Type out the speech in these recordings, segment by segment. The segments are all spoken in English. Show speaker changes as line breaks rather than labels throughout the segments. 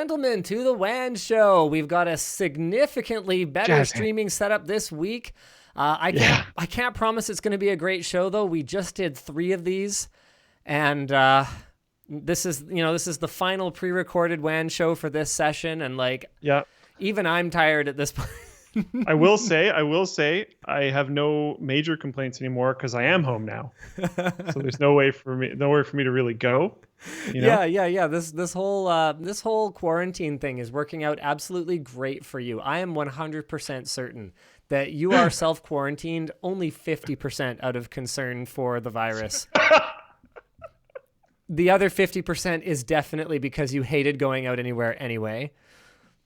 gentlemen, to the WAN show. We've got a significantly better streaming setup this week. I can't promise it's going to be a great show, though. We just did 3 of these, and this is the final pre-recorded WAN show for this session, and even I'm tired at this point.
I will say, I have no major complaints anymore because I am home now. So there's nowhere for me to really go. You know?
Yeah. This whole quarantine thing is working out absolutely great for you. I am 100% certain that you are self-quarantined only 50% out of concern for the virus. The other 50% is definitely because you hated going out anywhere anyway.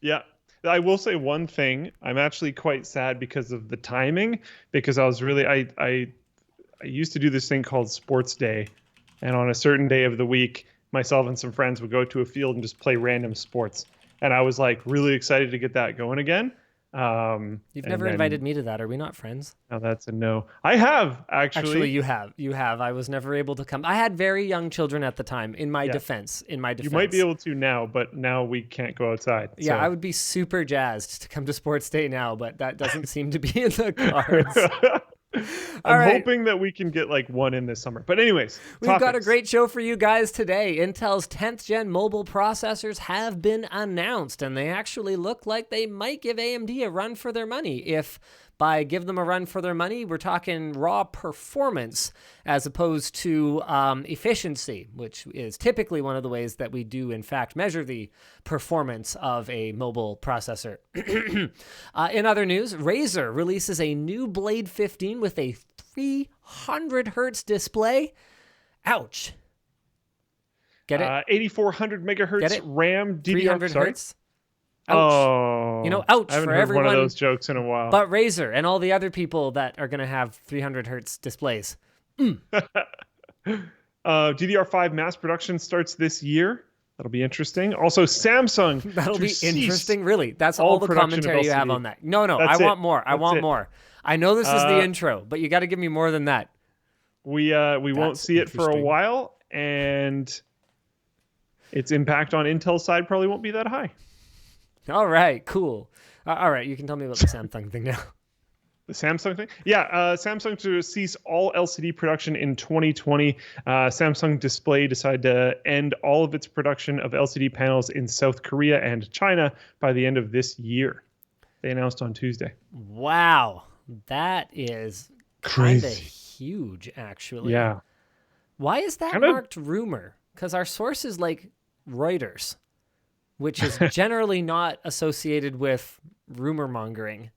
Yeah. I will say one thing. I'm actually quite sad because of the timing, because I was really, I used to do this thing called Sports Day. And on a certain day of the week, myself and some friends would go to a field and just play random sports. And I was like really excited to get that going again.
You've never invited me to that. Are we not friends?
Oh, that's a no. I have, actually.
Actually, you have. I was never able to come. I had very young children at the time, in my defense. You
might be able to now, but now we can't go outside.
Yeah, so. I would be super jazzed to come to Sports Day now, but that doesn't seem to be in the cards.
I'm hoping that we can get like one in this summer. But anyways,
we've got a great show for you guys today. Intel's 10th gen mobile processors have been announced, and they actually look like they might give AMD a run for their money. If by give them a run for their money, we're talking raw performance as opposed to efficiency, which is typically one of the ways that we do, in fact, measure the performance of a mobile processor. In other news, Razer releases a new Blade 15 with a 300 hertz display. Ouch. Get it?
8400 megahertz RAM DDR.
300 hertz? Ouch.
Oh,
ouch
I haven't
for
heard
everyone.
One of those jokes in a while.
But Razer and all the other people that are going to have 300 hertz displays.
DDR5 mass production starts this year. That'll be interesting. Also, Samsung.
That'll be interesting, really. That's all the commentary you have on that. No, I want more. I want more. I know this is the intro, but you got to give me more than that.
We won't see it for a while, and its impact on Intel's side probably won't be that high.
All right, cool. All right, you can tell me about the Samsung thing now.
The Samsung thing? Yeah, Samsung to cease all LCD production in 2020. Samsung Display decided to end all of its production of LCD panels in South Korea and China by the end of this year. They announced on Tuesday.
Wow, that is kind of huge, actually.
Yeah.
Why is that marked rumor? Because our source is like Reuters, which is generally not associated with rumor mongering.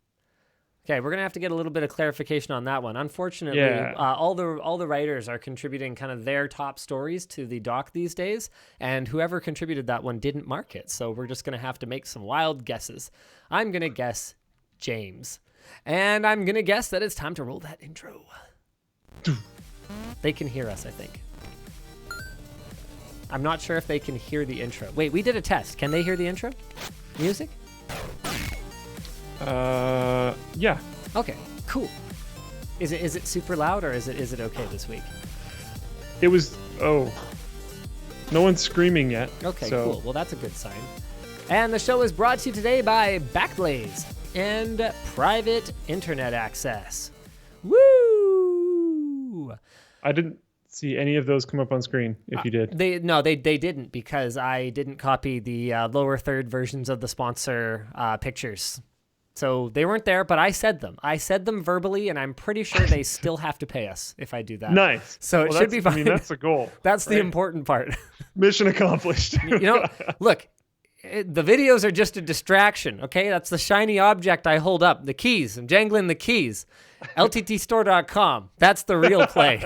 Okay, we're gonna have to get a little bit of clarification on that one. Unfortunately, all the writers are contributing kind of their top stories to the doc these days, and whoever contributed that one didn't mark it. So we're just gonna have to make some wild guesses. I'm gonna guess James, and I'm gonna guess that it's time to roll that intro. They can hear us, I think. I'm not sure if they can hear the intro. Wait, we did a test. Can they hear the intro? Music?
Yeah.
Okay, cool. Is it super loud, or is it okay this week?
It was no one's screaming yet.
Okay, cool. Well, that's a good sign. And the show is brought to you today by Backblaze and private internet access. Woo!
I didn't see any of those come up on screen. If you did,
they didn't, because I didn't copy the lower third versions of the sponsor pictures, so they weren't there. But I said them verbally, and I'm pretty sure they still have to pay us if I do that.
Nice.
So it should be fine.
I mean, that's the goal.
That's the important part.
Mission accomplished.
Look, the videos are just a distraction. Okay, that's the shiny object I hold up. The keys. I'm jangling the keys. LTTstore.com. That's the real play.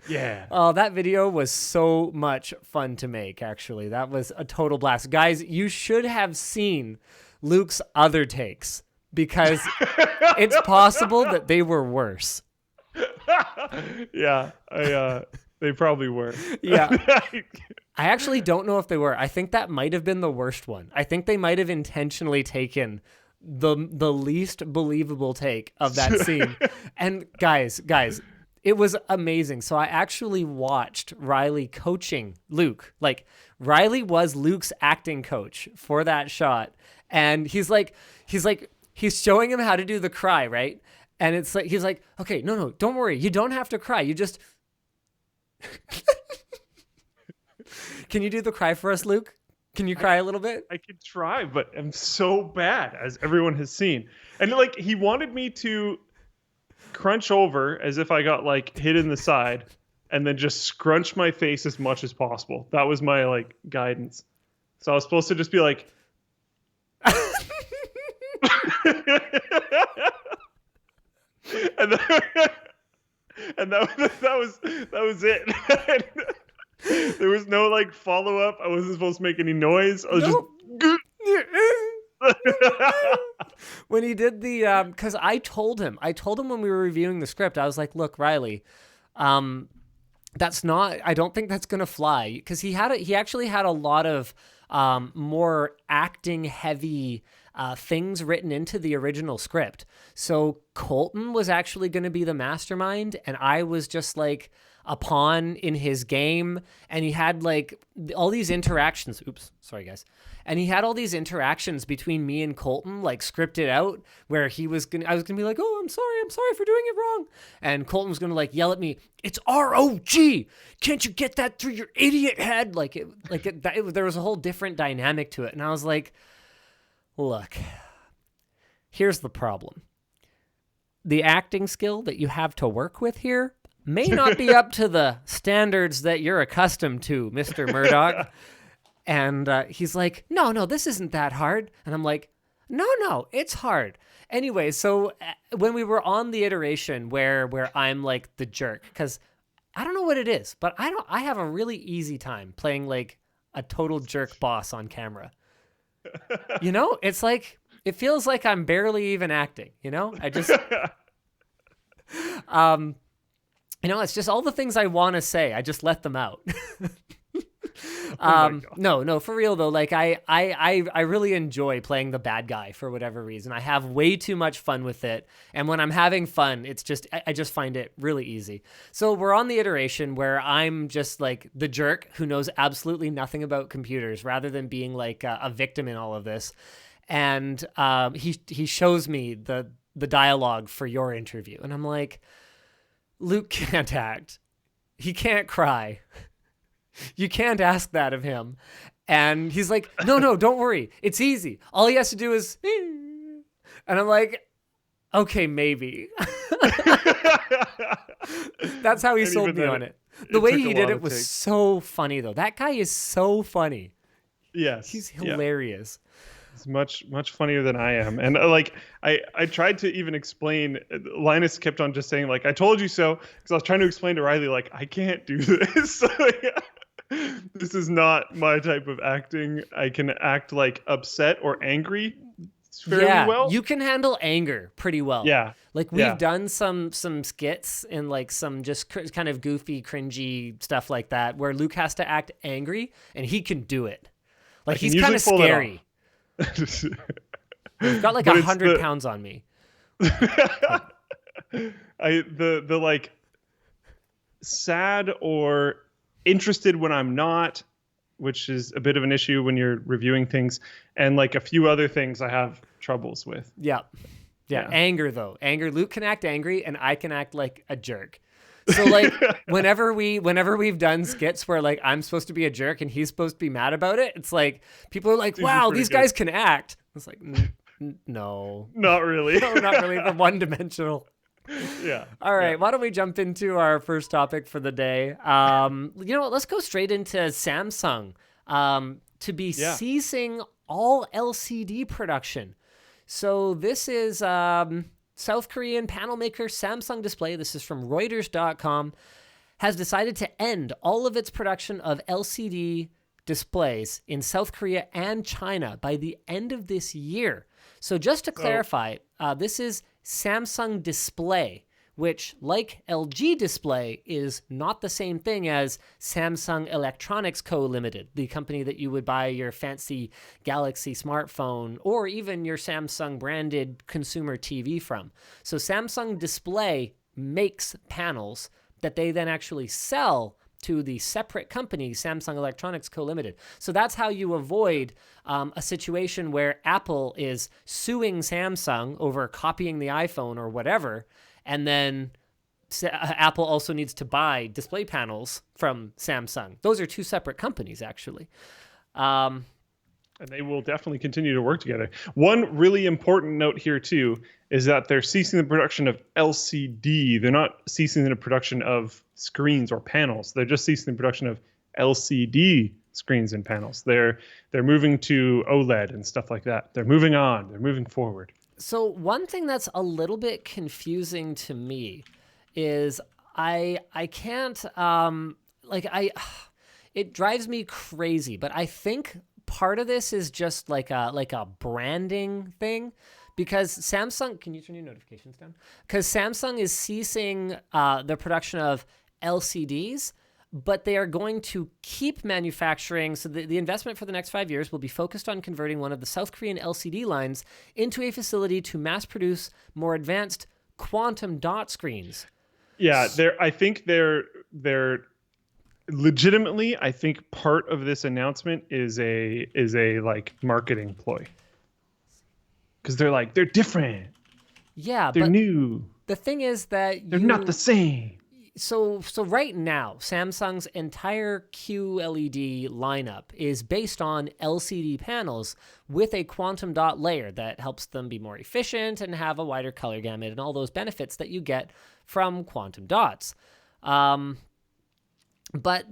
Yeah.
Oh, that video was so much fun to make, actually. That was a total blast. Guys, you should have seen Luke's other takes, because it's possible that they were worse.
Yeah, they probably were.
Yeah. I actually don't know if they were. I think that might have been the worst one. I think they might have intentionally taken the least believable take of that scene. And guys, It was amazing. So I actually watched Riley coaching Luke. Like Riley was Luke's acting coach for that shot. And he's showing him how to do the cry, right? And it's like, he's like, okay, no, don't worry. You don't have to cry. You just, can you do the cry for us, Luke? Can you cry a little bit?
I could try, but I'm so bad, as everyone has seen. And like, he wanted me to crunch over as if I got like hit in the side and then just scrunch my face as much as possible. That was my like guidance. So I was supposed to just be like, and that was it. There was no like follow up. I wasn't supposed to make any noise. I was just
when he did the because I told him when we were reviewing the script, I was like, look, Riley, that's not, I don't think that's gonna fly, because he actually had a lot of more acting heavy things written into the original script. So Colton was actually going to be the mastermind, and I was just like a pawn in his game. And he had like all these interactions. Oops, sorry guys. And he had all these interactions between me and Colton, like scripted out, where I was gonna be like, oh, I'm sorry for doing it wrong. And Colton was gonna like yell at me, it's ROG. Can't you get that through your idiot head? There was a whole different dynamic to it. And I was like, look, here's the problem. The acting skill that you have to work with here may not be up to the standards that you're accustomed to, Mr. Murdoch. And he's like, no, this isn't that hard. And I'm like, no, it's hard. Anyway, so when we were on the iteration where I'm like the jerk, because I don't know what it is, but I have a really easy time playing like a total jerk boss on camera. You know, it's like, it feels like I'm barely even acting, you know? I just, you know, it's just all the things I want to say. I just let them out. No, for real though. Like I really enjoy playing the bad guy for whatever reason. I have way too much fun with it. And when I'm having fun, it's just, I just find it really easy. So we're on the iteration where I'm just like the jerk who knows absolutely nothing about computers, rather than being like a victim in all of this. And he shows me the dialogue for your interview. And I'm like, Luke can't act. He can't cry. You can't ask that of him. And he's like, no, don't worry. It's easy. All he has to do is, and I'm like, okay, maybe. That's how he sold me on it. The way he did it was so funny though. That guy is so funny.
Yes.
He's hilarious.
It's much funnier than I am. And like I tried to even explain, Linus kept on just saying like, I told you so, because I was trying to explain to Riley like, I can't do this. This is not my type of acting. I can act like upset or angry fairly well.
You can handle anger pretty well.
Yeah.
Like we've done some skits and like some just kind of goofy, cringy stuff like that, where Luke has to act angry and he can do it. Like he's kind of scary. He's got like 100 pounds on me.
The like sad or interested when I'm not, which is a bit of an issue when you're reviewing things, and like a few other things I have troubles with. Yeah. Anger though. Luke can act angry and I can act like a jerk. So like whenever we've done skits where like I'm supposed to be a jerk and he's supposed to be mad about it, it's like people are like, wow, these guys can act. It's like, no. Not really. No, not really. They're one-dimensional. Yeah. All right. Why don't we jump into our first topic for the day? You know what? Let's go straight into Samsung to be ceasing all LCD production. So this is South Korean panel maker Samsung Display. This is from Reuters.com. Has decided to end all of its production of LCD displays in South Korea and China by the end of this year. So just to clarify, this is Samsung Display, which, like LG Display, is not the same thing as Samsung Electronics Co. Limited, the company that you would buy your fancy Galaxy smartphone or even your Samsung branded consumer TV from. So Samsung Display
makes panels that they then actually sell to the separate company, Samsung Electronics Co. Limited. So that's how you avoid a situation where Apple is suing Samsung over copying the iPhone or whatever, and then Apple also needs to buy display panels from Samsung. Those are two separate companies, actually.
And they will definitely continue to work together. One really important note here, too, is that they're ceasing the production of LCD. They're not ceasing the production of screens or panels. They're just ceasing the production of LCD screens and panels. They're moving to OLED and stuff like that. They're moving on. They're moving forward.
So one thing that's a little bit confusing to me is I can't it drives me crazy, but I think part of this is just like a branding thing, because Samsung, can you turn your notifications down? Because Samsung is ceasing the production of LCDs, but they are going to keep manufacturing. So the investment for the next 5 years will be focused on converting one of the South Korean LCD lines into a facility to mass produce more advanced quantum dot screens.
Yeah, I think they're legitimately, I think part of this announcement is a like marketing ploy. Because they're different.
Yeah,
they're
but
new.
The thing is that
they're not the same.
So right now, Samsung's entire QLED lineup is based on LCD panels with a quantum dot layer that helps them be more efficient and have a wider color gamut and all those benefits that you get from quantum dots. But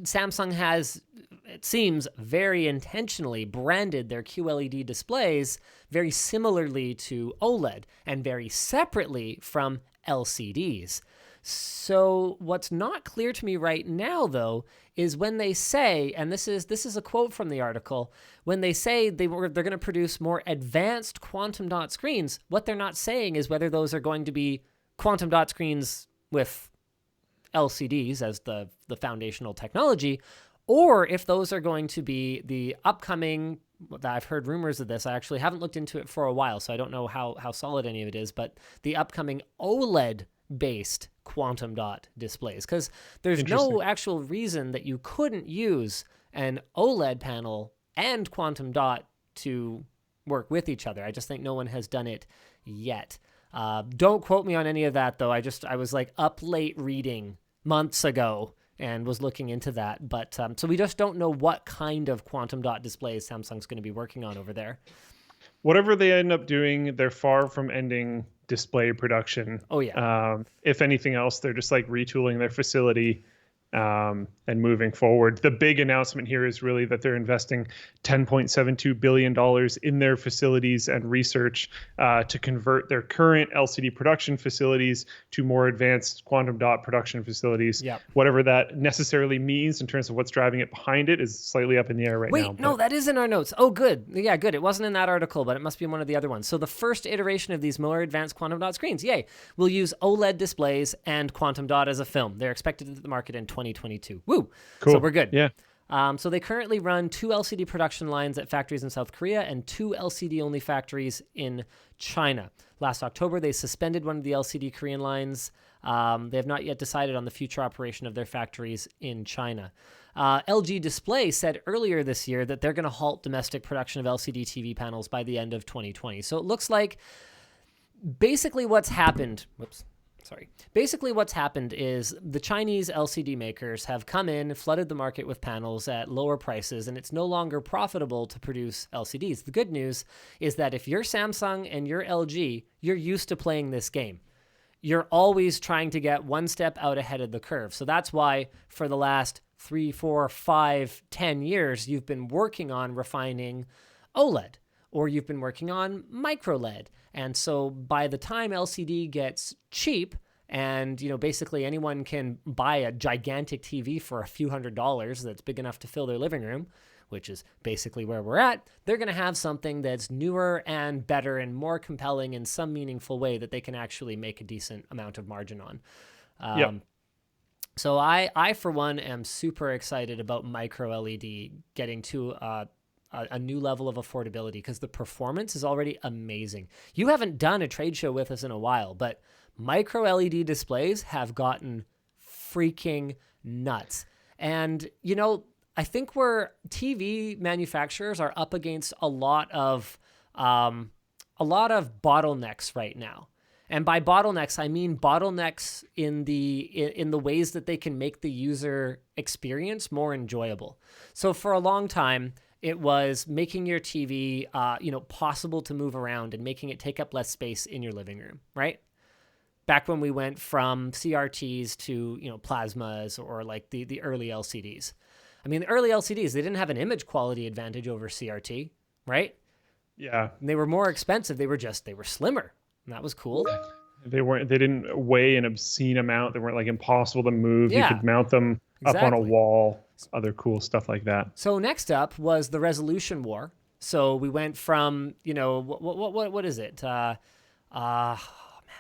Samsung has, it seems, very intentionally branded their QLED displays very similarly to OLED and very separately from LCDs. So what's not clear to me right now, though, is when they say, and this is a quote from the article, when they say they're going to produce more advanced quantum dot screens, what they're not saying is whether those are going to be quantum dot screens with LCDs as the foundational technology, or if those are going to be the upcoming, I've heard rumors of this, I actually haven't looked into it for a while, so I don't know how solid any of it is, but the upcoming OLED-based quantum dot displays, because there's no actual reason that you couldn't use an OLED panel and quantum dot to work with each other. I just think no one has done it yet. Don't quote me on any of that, though. I was like up late reading months ago and was looking into that. But so we just don't know what kind of quantum dot displays Samsung's going to be working on over there.
Whatever they end up doing, they're far from ending display production.
Oh, yeah.
If anything else, they're just like retooling their facility and moving forward. The big announcement here is really that they're investing $10.72 billion in their facilities and research to convert their current LCD production facilities to more advanced quantum dot production facilities.
Yep.
Whatever that necessarily means in terms of what's driving it behind it is slightly up in the air now.
Wait, no, that is in our notes. Oh, good. Yeah, good. It wasn't in that article, but it must be in one of the other ones. So the first iteration of these more advanced quantum dot screens, yay, will use OLED displays and quantum dot as a film. They're expected to hit the market in 2022. Woo!
Cool.
So we're good.
Yeah.
So they currently run 2 LCD production lines at factories in South Korea and 2 LCD-only factories in China. Last October, they suspended one of the LCD Korean lines. They have not yet decided on the future operation of their factories in China. LG Display said earlier this year that they're going to halt domestic production of LCD TV panels by the end of 2020. So it looks like basically what's happened... Basically, what's happened is the Chinese LCD makers have come in, flooded the market with panels at lower prices, and it's no longer profitable to produce LCDs. The good news is that if you're Samsung and you're LG, you're used to playing this game. You're always trying to get one step out ahead of the curve. So that's why for the last 3, 4, 5, 10 years, you've been working on refining OLED, or you've been working on micro LED. And so by the time LCD gets cheap, and basically anyone can buy a gigantic TV for a few $100s that's big enough to fill their living room, which is basically where we're at, they're going to have something that's newer and better and more compelling in some meaningful way that they can actually make a decent amount of margin on. So I, for one, am super excited about micro LED getting to a new level of affordability because the performance is already amazing. You haven't done a trade show with us in a while, but micro LED displays have gotten freaking nuts. And, you know, I think TV manufacturers are up against a lot of bottlenecks right now. And by bottlenecks, I mean bottlenecks in the ways that they can make the user experience more enjoyable. So for a long time, it was making your TV, possible to move around and making it take up less space in your living room, right? Back when we went from CRTs to, plasmas or like the early LCDs. I mean, the early LCDs, they didn't have an image quality advantage over CRT, right?
Yeah.
And they were more expensive. They were slimmer. And that was cool.
They didn't weigh an obscene amount. They weren't like impossible to move.
Yeah,
you could mount them up on a
exactly.
wall, other cool stuff like that.
So next up was the resolution war. So we went from, what is it?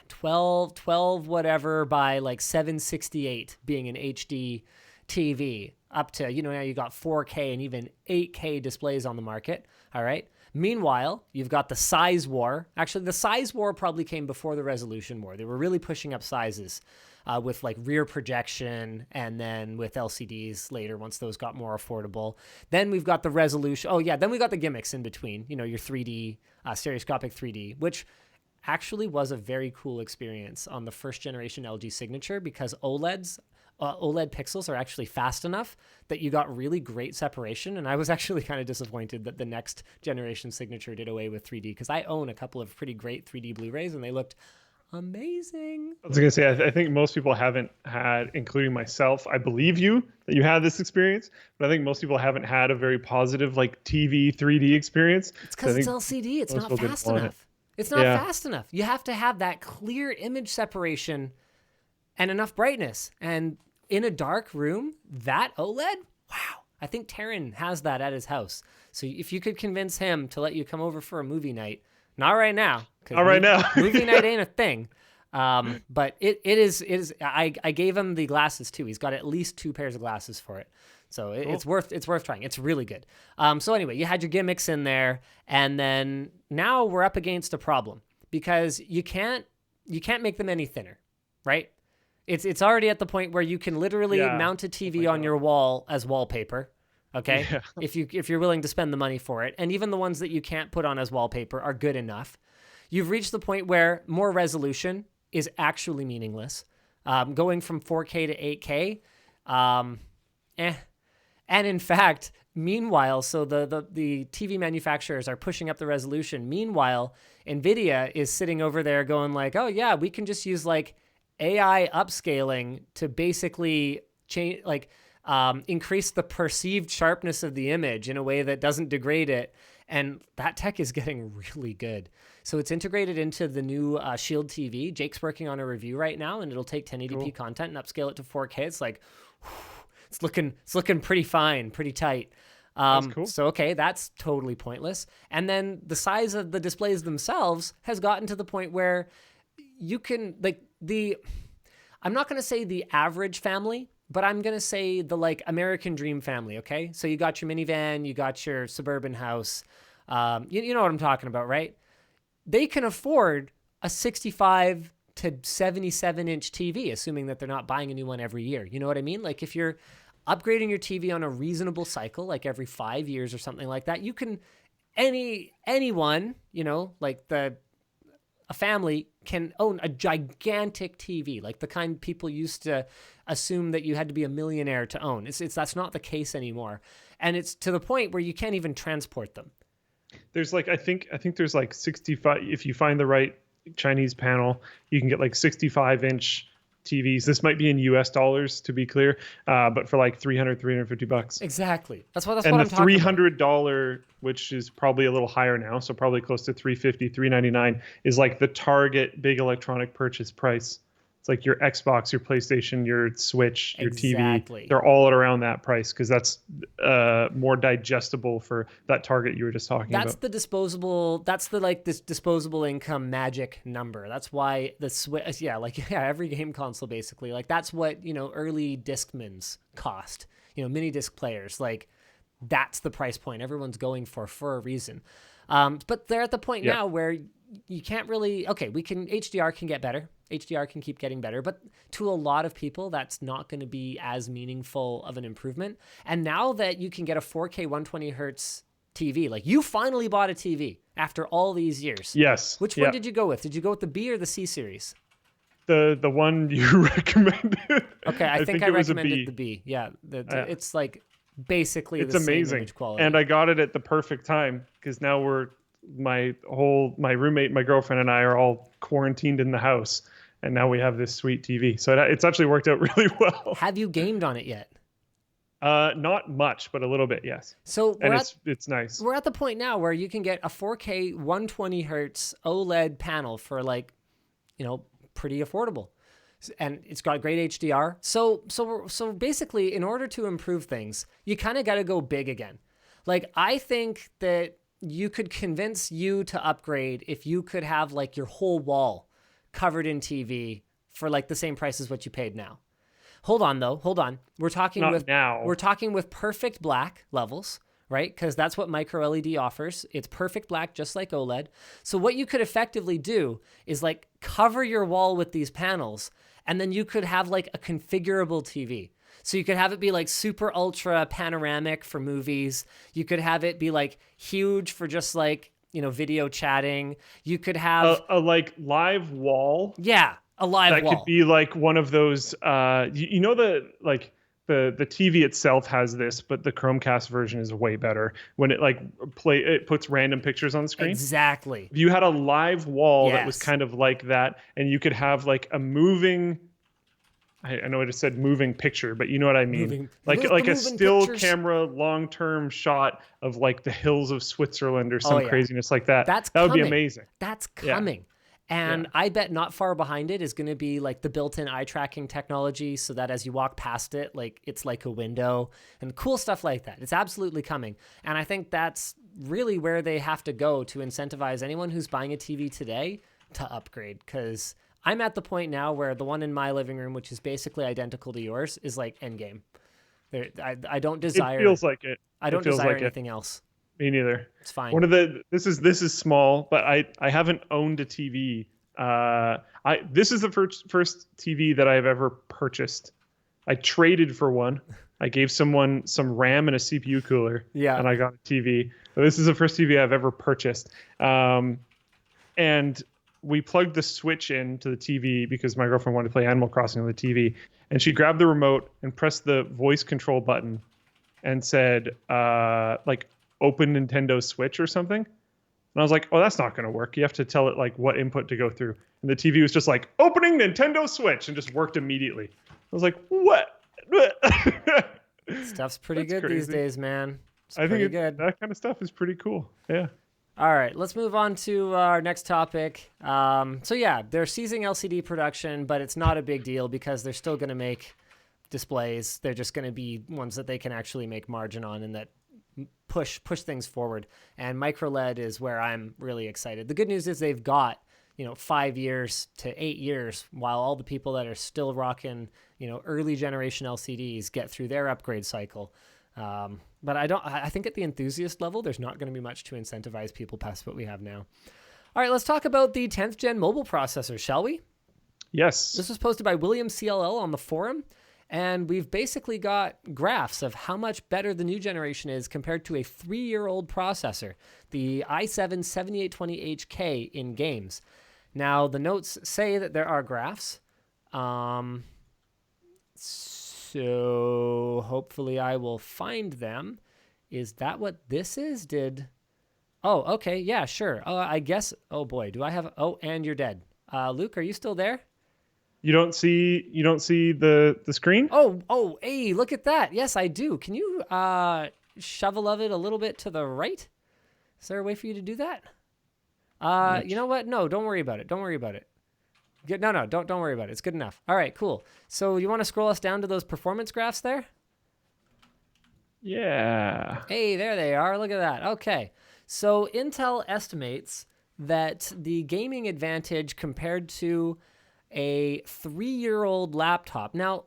12 whatever by like 768 being an HD TV up to, now you got 4K and even 8K displays on the market. All right. Meanwhile, you've got the size war. Actually, the size war probably came before the resolution war. They were really pushing up sizes with like rear projection and then with LCDs later once those got more affordable. Then we've got the resolution. Oh, yeah. Then we got the gimmicks in between, your 3D, stereoscopic 3D, which actually was a very cool experience on the first generation LG Signature because OLED pixels are actually fast enough that you got really great separation. And I was actually kind of disappointed that the next generation Signature did away with 3D because I own a couple of pretty great 3D Blu-rays and they looked amazing.
I was going to say, I think most people haven't had, including myself, I believe you that you had this experience, but I think most people haven't had a very positive like TV 3D experience.
It's because it's LCD. It's not fast enough. It's not fast enough. You have to have that clear image separation and enough brightness. And in a dark room, that OLED, wow. I think Taryn has that at his house. So if you could convince him to let you come over for a movie night, not right now.
Not right now.
Movie night ain't a thing. But it is. I gave him the glasses too. He's got at least 2 pairs of glasses for it. So it's worth trying. It's really good. So anyway, you had your gimmicks in there, and then now we're up against a problem because you can't make them any thinner, right? It's already at the point where you can literally mount a TV on your wall as wallpaper. Okay, if you're willing to spend the money for it, and even the ones that you can't put on as wallpaper are good enough. You've reached the point where more resolution is actually meaningless. Going from 4K to 8K, And in fact, meanwhile, so the TV manufacturers are pushing up the resolution. Meanwhile, NVIDIA is sitting over there going like, oh yeah, we can just use like AI upscaling to basically change, like increase the perceived sharpness of the image in a way that doesn't degrade it. And that tech is getting really good. So it's integrated into the new Shield TV. Jake's working on a review right now, and it'll take 1080p content and upscale it to 4K. It's like, it's looking pretty fine, pretty tight.
That's cool.
So, okay, that's totally pointless. And then the size of the displays themselves has gotten to the point where you can, like, I'm not going to say the average family, but I'm going to say the, like, American dream family, okay? So you got your minivan, you got your suburban house. You know what I'm talking about, right? They can afford a 65 to 77-inch TV, assuming that they're not buying a new one every year. You know what I mean? Like, if you're upgrading your TV on a reasonable cycle, like every 5 years or something like that, you can, anyone, like a family can own a gigantic TV, like the kind people used to assume that you had to be a millionaire to own. That's not the case anymore. And it's to the point where you can't even transport them.
There's like, I think there's like 65, if you find the right Chinese panel, you can get like 65-inch TVs. This might be in US dollars, to be clear, but for like $350.
Exactly. That's what I'm
talking about. And the
$300,
which is probably a little higher now, so probably close to $350, $399, is like the target big electronic purchase price. It's like your Xbox, your PlayStation, your Switch, your TV. They're all at around that price because that's more digestible for that target you were just talking about.
That's the disposable. That's the this disposable income magic number. That's why the Switch. Every game console basically. Like that's what early Discmans cost. Mini disc players. Like that's the price point everyone's going for a reason. But they're at the point now where you can't really, HDR can get better. HDR can keep getting better, but to a lot of people, that's not going to be as meaningful of an improvement. And now that you can get a 4K 120 hertz TV, like you finally bought a TV after all these years.
Yes.
Which one did you go with? Did you go with the B or the C series?
The one you recommended.
Okay, I think I recommended the B. Yeah, it's like basically the
amazing.
Same image quality.
And I got it at the perfect time because now my roommate, my girlfriend, and I are all quarantined in the house, and now we have this sweet TV. So it's actually worked out really well.
Have you gamed on it yet?
Not much, but a little bit, yes.
So
it's nice.
We're at the point now where you can get a 4K 120 hertz OLED panel for pretty affordable, and it's got great HDR. So basically, in order to improve things, you kind of got to go big again. Like, I think that you could convince you to upgrade if you could have like your whole wall covered in TV for like the same price as what you paid now. Hold on. We're talking with perfect black levels, right? Because that's what micro LED offers. It's perfect black, just like OLED. So what you could effectively do is like cover your wall with these panels, and then you could have like a configurable TV. So you could have it be like super ultra panoramic for movies. You could have it be like huge for just like, video chatting. You could have
a like live wall.
Yeah, a live wall.
That could be like one of those, the TV itself has this, but the Chromecast version is way better when it puts random pictures on the screen.
Exactly.
If you had a live wall that was kind of like that, and you could have like a moving, I know I just said moving picture, but you know what I mean? Like a still camera long-term shot of like the hills of Switzerland or some craziness like that. That would be amazing.
That's coming. Yeah. And I bet not far behind it is going to be like the built-in eye tracking technology, so that as you walk past it, like it's like a window and cool stuff like that. It's absolutely coming. And I think that's really where they have to go to incentivize anyone who's buying a TV today to upgrade, because I'm at the point now where the one in my living room, which is basically identical to yours, is like endgame. I don't desire.
It feels like it.
I don't desire anything else.
Me neither.
It's fine.
This is small, but I haven't owned a TV. This is the first TV that I've ever purchased. I traded for one. I gave someone some RAM and a CPU cooler. Yeah. And I got a TV. But this is the first TV I've ever purchased. And we plugged the switch into the TV because my girlfriend wanted to play Animal Crossing on the TV. And she grabbed the remote and pressed the voice control button and said, open Nintendo Switch or something. And I was like, oh, that's not going to work. You have to tell it like what input to go through. And the TV was just like, opening Nintendo Switch, and just worked immediately. I was like, what?
Stuff's pretty good crazy these days, man.
I think that kind of stuff is pretty cool. Yeah.
All right, let's move on to our next topic. They're ceasing LCD production, but it's not a big deal because they're still going to make displays. They're just going to be ones that they can actually make margin on and that push things forward. And micro LED is where I'm really excited. The good news is they've got 5 years to 8 years, while all the people that are still rocking early generation LCDs get through their upgrade cycle. But I think at the enthusiast level, there's not going to be much to incentivize people past what we have now. All right, let's talk about the 10th gen mobile processor, shall we?
Yes.
This was posted by William CLL on the forum, and we've basically got graphs of how much better the new generation is compared to a 3-year-old processor, the i7-7820HK in games. Now, the notes say that there are graphs. So hopefully I will find them. Is that what this is? Oh, okay. Yeah, sure. I guess. Oh boy, do I have? Oh, and you're dead. Luke, are you still there?
You don't see the screen?
Oh, hey, look at that. Yes, I do. Can you shovel of it a little bit to the right? Is there a way for you to do that? You know what? No, don't worry about it. Don't worry about it. No, don't worry about it. It's good enough. All right, cool. So you want to scroll us down to those performance graphs there?
Yeah.
Hey, there they are. Look at that. Okay. So Intel estimates that the gaming advantage compared to a 3-year-old laptop. Now,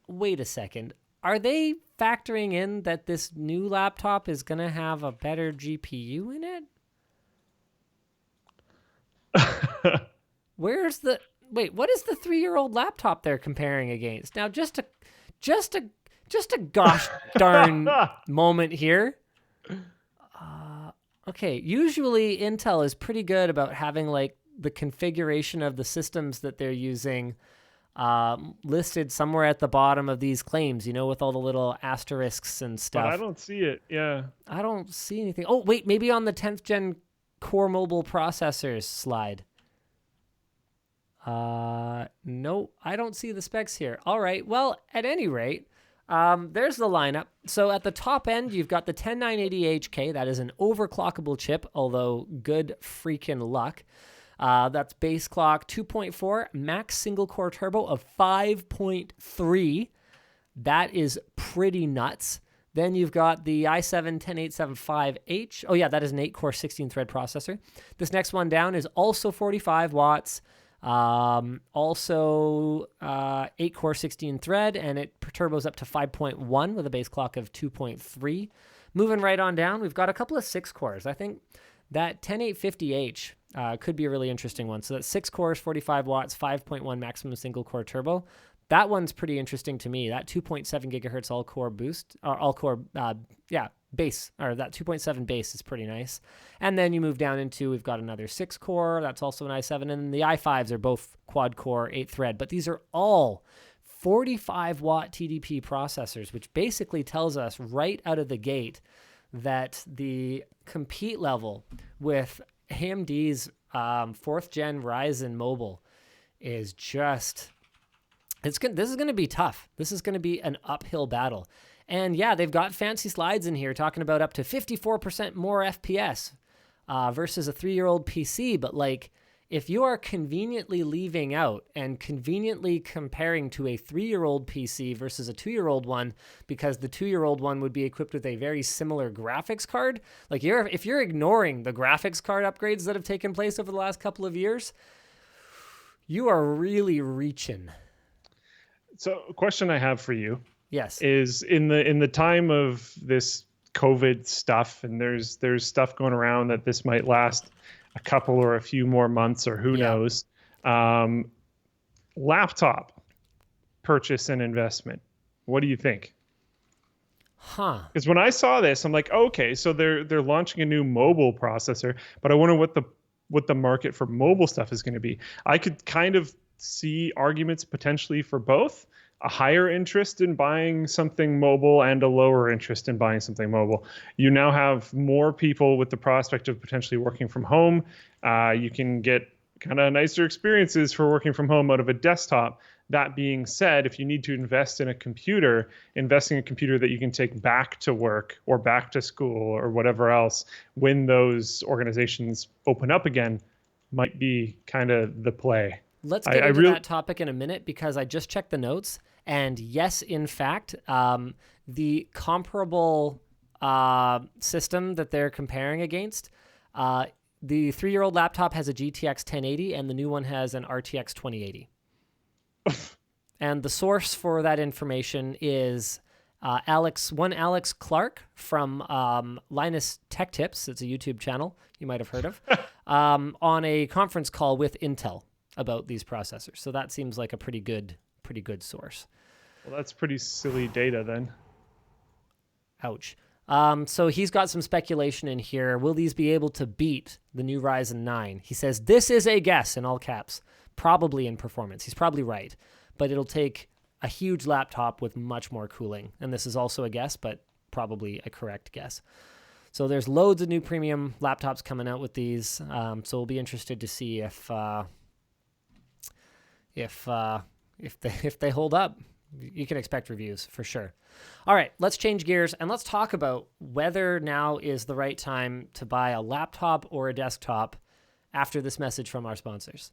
wait a second. are they factoring in that this new laptop is going to have a better GPU in it? What is the 3-year-old laptop they're comparing against? Now, just a gosh darn moment here. Okay, usually Intel is pretty good about having like the configuration of the systems that they're using listed somewhere at the bottom of these claims, with all the little asterisks and stuff.
But I don't see it. Yeah.
I don't see anything. Oh, wait, maybe on the 10th gen core mobile processors slide. No, I don't see the specs here. All right. Well, at any rate, there's the lineup. So at the top end, you've got the 10980HK. That is an overclockable chip, although good freaking luck. That's base clock 2.4, max single core turbo of 5.3. That is pretty nuts. Then you've got the i7-10875H. Oh yeah, that is an 8-core 16-thread processor. This next one down is also 45 watts. Also 8-core 16-thread, and it turbos up to 5.1 with a base clock of 2.3. Moving right on down, we've got a couple of 6 cores. I think that 10850H could be a really interesting one. So that's 6 cores, 45 watts, 5.1 maximum single core turbo. That one's pretty interesting to me. That 2.7 gigahertz all-core boost, or all-core, base, or that 2.7 base is pretty nice. And then you move down into, we've got another 6-core. That's also an i7. And the i5s are both quad-core, 8-thread. But these are all 45-watt TDP processors, which basically tells us right out of the gate that the compete level with AMD's 4th-gen Ryzen mobile is just... This is going to be tough. This is going to be an uphill battle. And yeah, they've got fancy slides in here talking about up to 54% more FPS versus a 3-year-old PC. But like, if you are conveniently leaving out and conveniently comparing to a 3-year-old PC versus a 2-year-old one, because the 2-year-old one would be equipped with a very similar graphics card, like if you're ignoring the graphics card upgrades that have taken place over the last couple of years, you are really reaching.
So a question I have for you,
yes,
is in the time of this COVID stuff, and there's stuff going around that this might last a couple or a few more months, or who knows. Laptop purchase and investment. What do you think? Because when I saw this, I'm like, okay, so they're launching a new mobile processor, but I wonder what the market for mobile stuff is going to be. I could kind of see arguments potentially for both, a higher interest in buying something mobile and a lower interest in buying something mobile. You now have more people with the prospect of potentially working from home. You can get kind of nicer experiences for working from home out of a desktop. That being said, if you need to invest in a computer, investing in a computer that you can take back to work or back to school or whatever else when those organizations open up again might be kind of the play.
Let's get into that topic in a minute, because I just checked the notes. And yes, in fact, the comparable system that they're comparing against, the 3-year-old laptop has a GTX 1080 and the new one has an RTX 2080. And the source for that information is Alex Clark from Linus Tech Tips. It's a YouTube channel you might have heard of, on a conference call with Intel about these processors. So that seems like a pretty good source.
Well, that's pretty silly data then.
Ouch. So he's got some speculation in here. Will these be able to beat the new Ryzen 9? He says, this is a guess in all caps, probably in performance. He's probably right, but it'll take a huge laptop with much more cooling. And this is also a guess, but probably a correct guess. So there's loads of new premium laptops coming out with these. So we'll be interested to see if they hold up. You can expect reviews for sure. All right, let's change gears and let's talk about whether now is the right time to buy a laptop or a desktop after this message from our sponsors.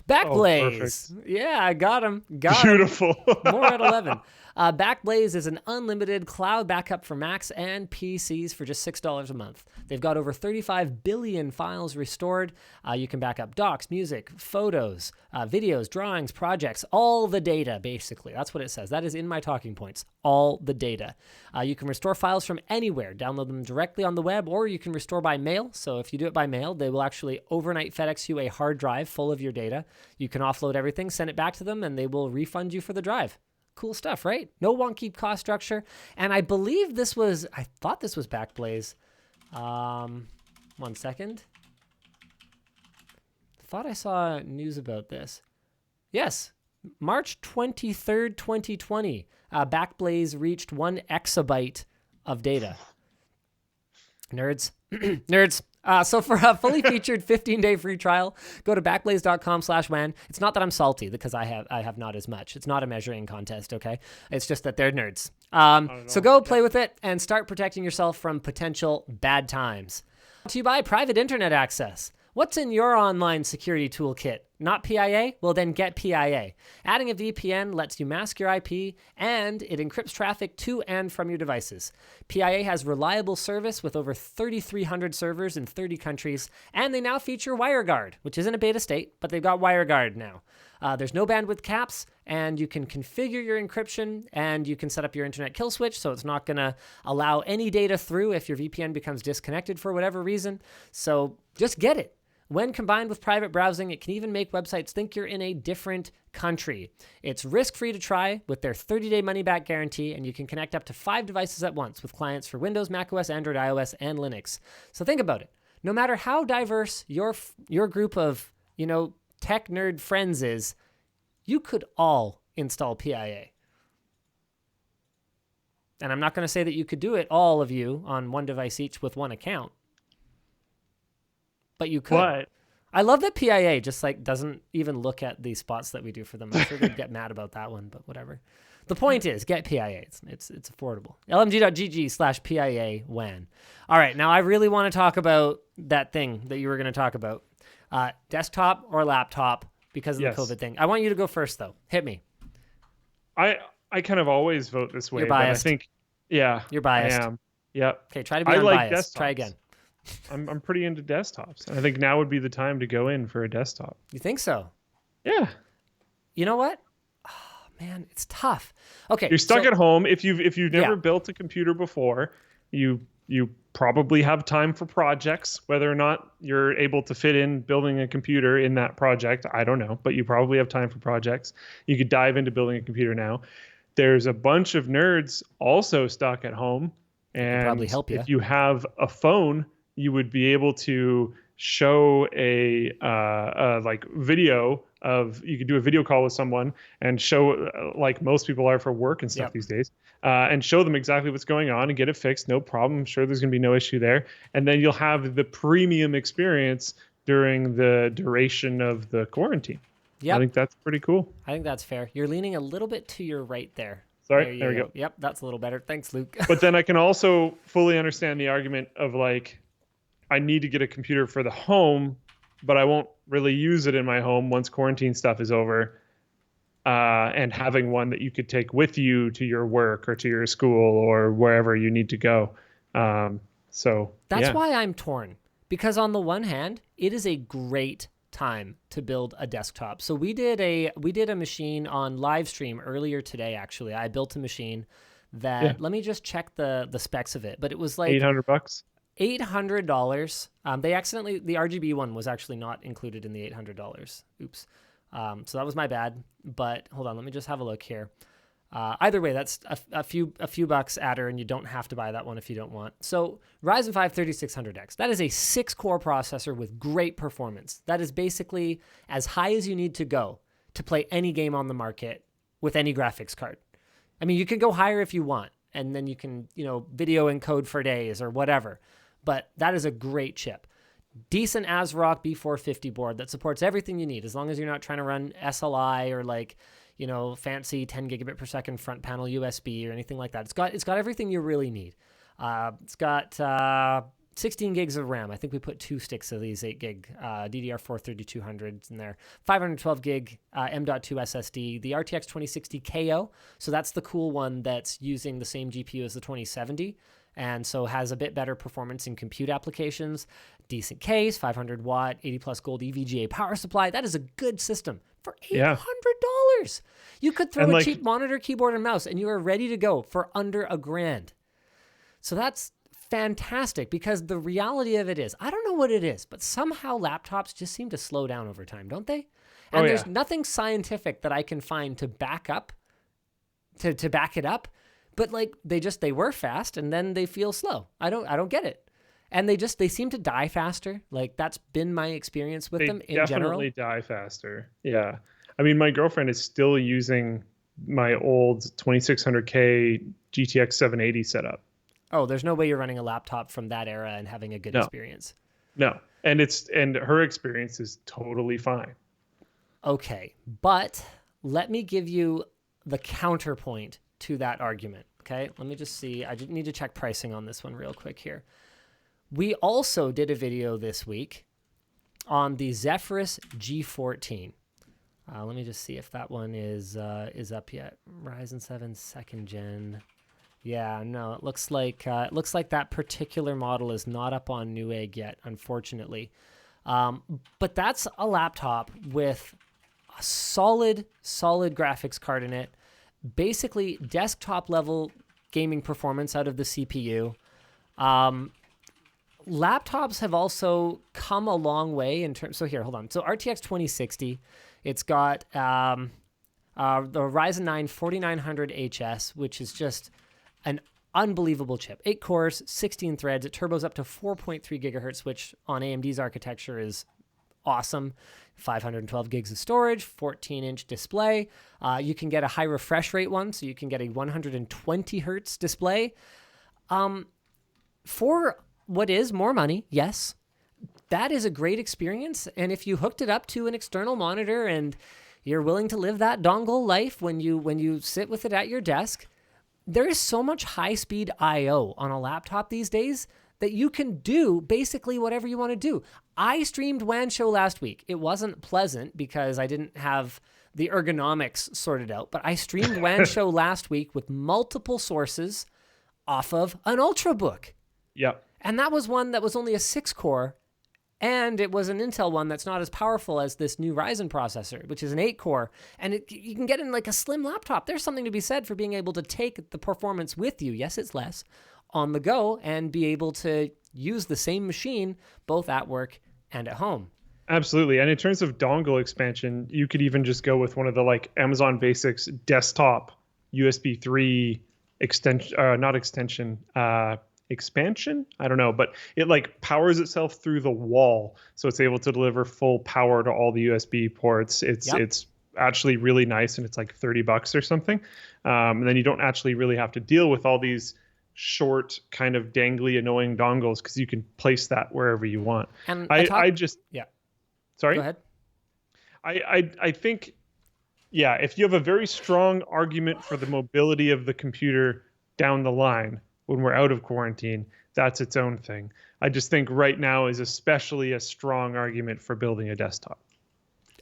Backblaze. Yeah, I got him. Got him.
Beautiful.
More at 11. Backblaze is an unlimited cloud backup for Macs and PCs for just $6 a month. They've got over 35 billion files restored. You can back up docs, music, photos, videos, drawings, projects, all the data, basically. That's what it says. That is in my talking points. All the data. You can restore files from anywhere, download them directly on the web, or you can restore by mail. So if you do it by mail, they will actually overnight FedEx you a hard drive full of your data. You can offload everything, send it back to them, and they will refund you for the drive. Cool stuff, right? No wonky cost structure. And I believe I thought this was Backblaze. 1 second. I thought I saw news about this. Yes, March 23rd, 2020, Backblaze reached 1 exabyte of data. Nerds. Nerds. So for a fully featured 15-day free trial, go to backblaze.com/WAN. It's not that I'm salty because I have not as much. It's not a measuring contest, okay? It's just that they're nerds. So go play with it and start protecting yourself from potential bad times. Brought to you by Private Internet Access. What's in your online security toolkit? Not PIA? Well, then get PIA. Adding a VPN lets you mask your IP, and it encrypts traffic to and from your devices. PIA has reliable service with over 3,300 servers in 30 countries, and they now feature WireGuard, which is in a beta state, but they've got WireGuard now. There's no bandwidth caps, and you can configure your encryption, and you can set up your internet kill switch, so it's not going to allow any data through if your VPN becomes disconnected for whatever reason. So just get it. When combined with private browsing, it can even make websites think you're in a different country. It's risk-free to try with their 30-day money-back guarantee, and you can connect up to 5 devices at once with clients for Windows, macOS, Android, iOS, and Linux. So think about it. No matter how diverse your group of, tech nerd friends is, you could all install PIA. And I'm not going to say that you could do it, all of you, on one device each with one account. But you could.
What?
I love that PIA just doesn't even look at the spots that we do for them. I'm sure they'd get mad about that one, but whatever. The point is, get PIA. It's affordable. lmg.gg/PIA WAN. All right, now I really want to talk about that thing that you were going to talk about. Desktop or laptop because of the COVID thing. I want you to go first, though. Hit me.
I kind of always vote this way.
You're biased.
But I think, yeah.
You're biased.
I am. Yep.
Okay, try to be unbiased.
Desktops.
Try again.
I'm pretty into desktops. And I think now would be the time to go in for a desktop.
You think so?
Yeah.
You know what? Oh, man, it's tough. Okay.
You're stuck at home. If you've never built a computer before, you probably have time for projects. Whether or not you're able to fit in building a computer in that project, I don't know. But you probably have time for projects. You could dive into building a computer now. There's a bunch of nerds also stuck at home. And
probably help you.
If you have a phone, you would be able to show a video of, you could do a video call with someone and show, like most people are for work and stuff these days, and show them exactly what's going on and get it fixed. No problem. I'm sure there's going to be no issue there. And then you'll have the premium experience during the duration of the quarantine. Yeah, I think that's pretty cool.
I think that's fair. You're leaning a little bit to your right there.
Sorry, there we go.
Yep, that's a little better. Thanks, Luke.
But then I can also fully understand the argument of I need to get a computer for the home, but I won't really use it in my home once quarantine stuff is over. And having one that you could take with you to your work or to your school or wherever you need to go. So
that's why I'm torn, because on the one hand, it is a great time to build a desktop. So we did a machine on live stream earlier today. Actually, I built a machine that let me just check the specs of it, but it was like
$800.
$800. The RGB one was actually not included in the $800. Oops. So that was my bad. But hold on, let me just have a look here. Either way, that's a few bucks adder, and you don't have to buy that one if you don't want. So Ryzen 5 3600X, that is a 6-core processor with great performance. That is basically as high as you need to go to play any game on the market with any graphics card. I mean, you can go higher if you want, and then you can, video encode for days or whatever. But that is a great chip. Decent ASRock B450 board that supports everything you need, as long as you're not trying to run SLI or fancy 10 gigabit per second front panel USB or anything like that. It's got everything you really need. It's got 16 gigs of RAM. I think we put 2 sticks of these 8 gig DDR4 3200s in there. 512 gig M.2 SSD. The RTX 2060 KO. So that's the cool one that's using the same GPU as the 2070. And so has a bit better performance in compute applications. Decent case, 500 watt, 80 plus gold EVGA power supply. That is a good system for $800. You could throw a cheap monitor, keyboard, and mouse, and you are ready to go for under $1,000. So that's fantastic, because the reality of it is, I don't know what it is, but somehow laptops just seem to slow down over time, don't they? And there's nothing scientific that I can find to back up, to back it up. But like they were fast and then they feel slow. I don't get it. And they seem to die faster. Like that's been my experience with them in general.
They definitely die faster. Yeah. I mean, my girlfriend is still using my old 2600K GTX 780 setup.
Oh, there's no way you're running a laptop from that era and having a good experience.
No. And her experience is totally fine.
Okay. But let me give you the counterpoint to that argument. Okay, let me just see. I just need to check pricing on this one real quick here. We also did a video this week on the Zephyrus G14. Let me just see if that one is up yet. Ryzen 7 2nd gen. Yeah, no, it looks like that particular model is not up on Newegg yet, unfortunately. But that's a laptop with a solid graphics card in it. Basically, desktop level gaming performance out of the CPU. Laptops have also come a long way in terms. So here, hold on. So RTX 2060, it's got the Ryzen 9 4900HS, which is just an unbelievable chip. 8 cores, 16 threads. It turbos up to 4.3 gigahertz, which on AMD's architecture is awesome. 512 gigs of storage, 14-inch display. You can get a high refresh rate one, so you can get a 120 hertz display. For what is more money, yes, that is a great experience. And if you hooked it up to an external monitor and you're willing to live that dongle life when you sit with it at your desk, there is so much high-speed I/O on a laptop these days that you can do basically whatever you want to do. I streamed WAN Show last week. It wasn't pleasant because I didn't have the ergonomics sorted out, but I streamed WAN Show last week with multiple sources off of an Ultrabook.
Yep.
And that was one that was only a 6-core, and it was an Intel one that's not as powerful as this new Ryzen processor, which is an 8-core, and you can get in like a slim laptop. There's something to be said for being able to take the performance with you. Yes, it's less on the go and be able to use the same machine both at work and at home.
Absolutely. And in terms of dongle expansion, you could even just go with one of the like Amazon Basics desktop USB 3 expansion. I don't know, but it like powers itself through the wall. So it's able to deliver full power to all the USB ports. It's actually really nice, and it's like $30 or something. And then you don't actually really have to deal with all these short kind of dangly annoying dongles because you can place that wherever you want.
And
sorry,
go ahead.
I think if you have a very strong argument for the mobility of the computer down the line when we're out of quarantine, that's its own thing. I just think right now is especially a strong argument for building a desktop.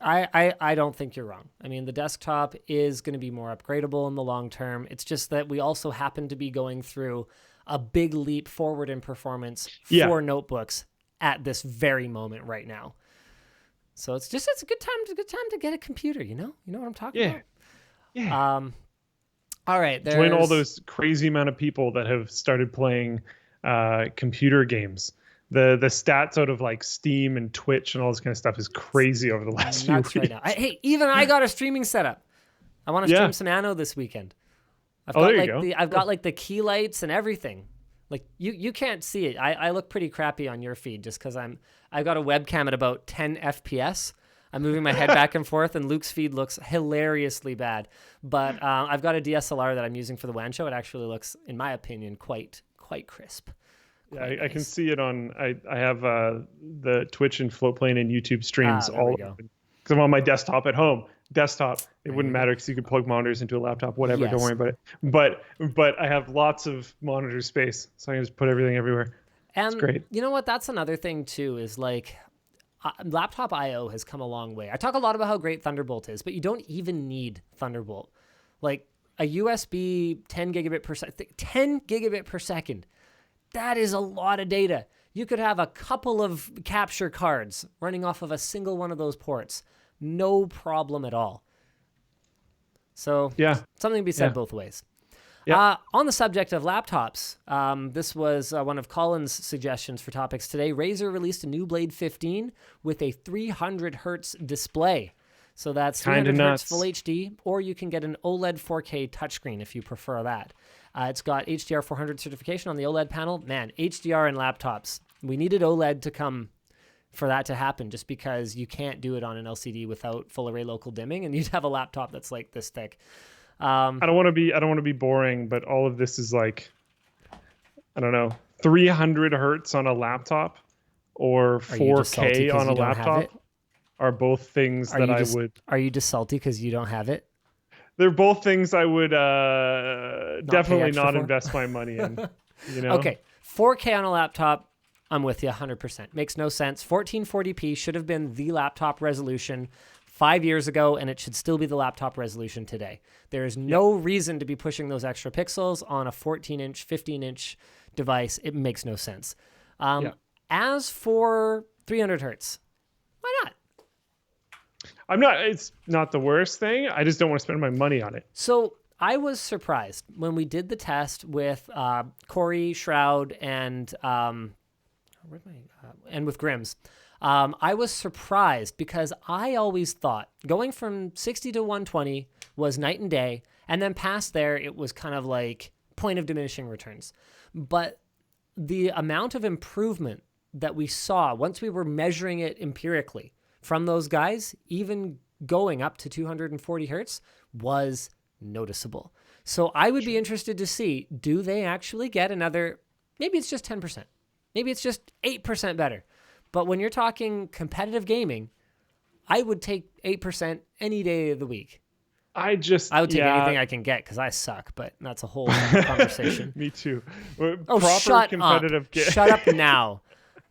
I don't think you're wrong. I mean, the desktop is going to be more upgradable in the long term. It's just that we also happen to be going through a big leap forward in performance for notebooks at this very moment right now. So it's a good time to get a computer, you know what I'm talking about?
Yeah.
All right.
Join all those crazy amount of people that have started playing computer games. The stats out of like Steam and Twitch and all this kind of stuff is crazy over the last few weeks. Right now.
Even I got a streaming setup. I want to stream some Anno this weekend. I've got like the key lights and everything. Like you can't see it. I look pretty crappy on your feed just because I've got a webcam at about 10 FPS. I'm moving my head back and forth, and Luke's feed looks hilariously bad. But I've got a DSLR that I'm using for the WAN Show. It actually looks, in my opinion, quite crisp.
Yeah, I can see it on. I have the Twitch and Floatplane and YouTube streams all because I'm on my desktop at home. It wouldn't matter because you can plug monitors into a laptop, whatever. Yes. Don't worry about it. But I have lots of monitor space, so I can just put everything everywhere.
And
great.
you know what? That's another thing too, is like laptop IO has come a long way. I talk a lot about how great Thunderbolt is, but you don't even need Thunderbolt. Like a USB 10 gigabit per second. That is a lot of data. You could have a couple of capture cards running off of a single one of those ports. No problem at all. So something to be said both ways. On the subject of laptops, this was one of Colin's suggestions for topics today. Razer released a new Blade 15 with a 300 hertz display. So that's 300 hertz full HD, or you can get an OLED 4K touchscreen if you prefer that. It's got HDR 400 certification on the OLED panel. Man, HDR in laptops. We needed OLED to come for that to happen, just because you can't do it on an LCD without full array local dimming, and you'd have a laptop that's like this thick.
I don't want to be boring, but all of this is like, I don't know, 300 hertz on a laptop or 4K on a laptop are both things that I would.
Are you just salty because you don't have it?
They're both things I would definitely not invest my money in. You know?
Okay, 4K on a laptop, I'm with you 100%. Makes no sense. 1440p should have been the laptop resolution 5 years ago, and it should still be the laptop resolution today. There is no reason to be pushing those extra pixels on a 14-inch, 15-inch device. It makes no sense. As for 300 hertz, why not?
It's not the worst thing. I just don't want to spend my money on it.
So I was surprised when we did the test with Corey, Shroud, and with Grims. I was surprised because I always thought going from 60 to 120 was night and day, and then past there it was kind of like point of diminishing returns. But the amount of improvement that we saw once we were measuring it empirically from those guys, even going up to 240 hertz, was noticeable. So I would be interested to see, do they actually get another, maybe it's just 10%, maybe it's just 8% better. But when you're talking competitive gaming, I would take 8% any day of the week. I would take anything I can get because I suck, but that's a whole conversation.
Me too.
Shut up. Shut up now.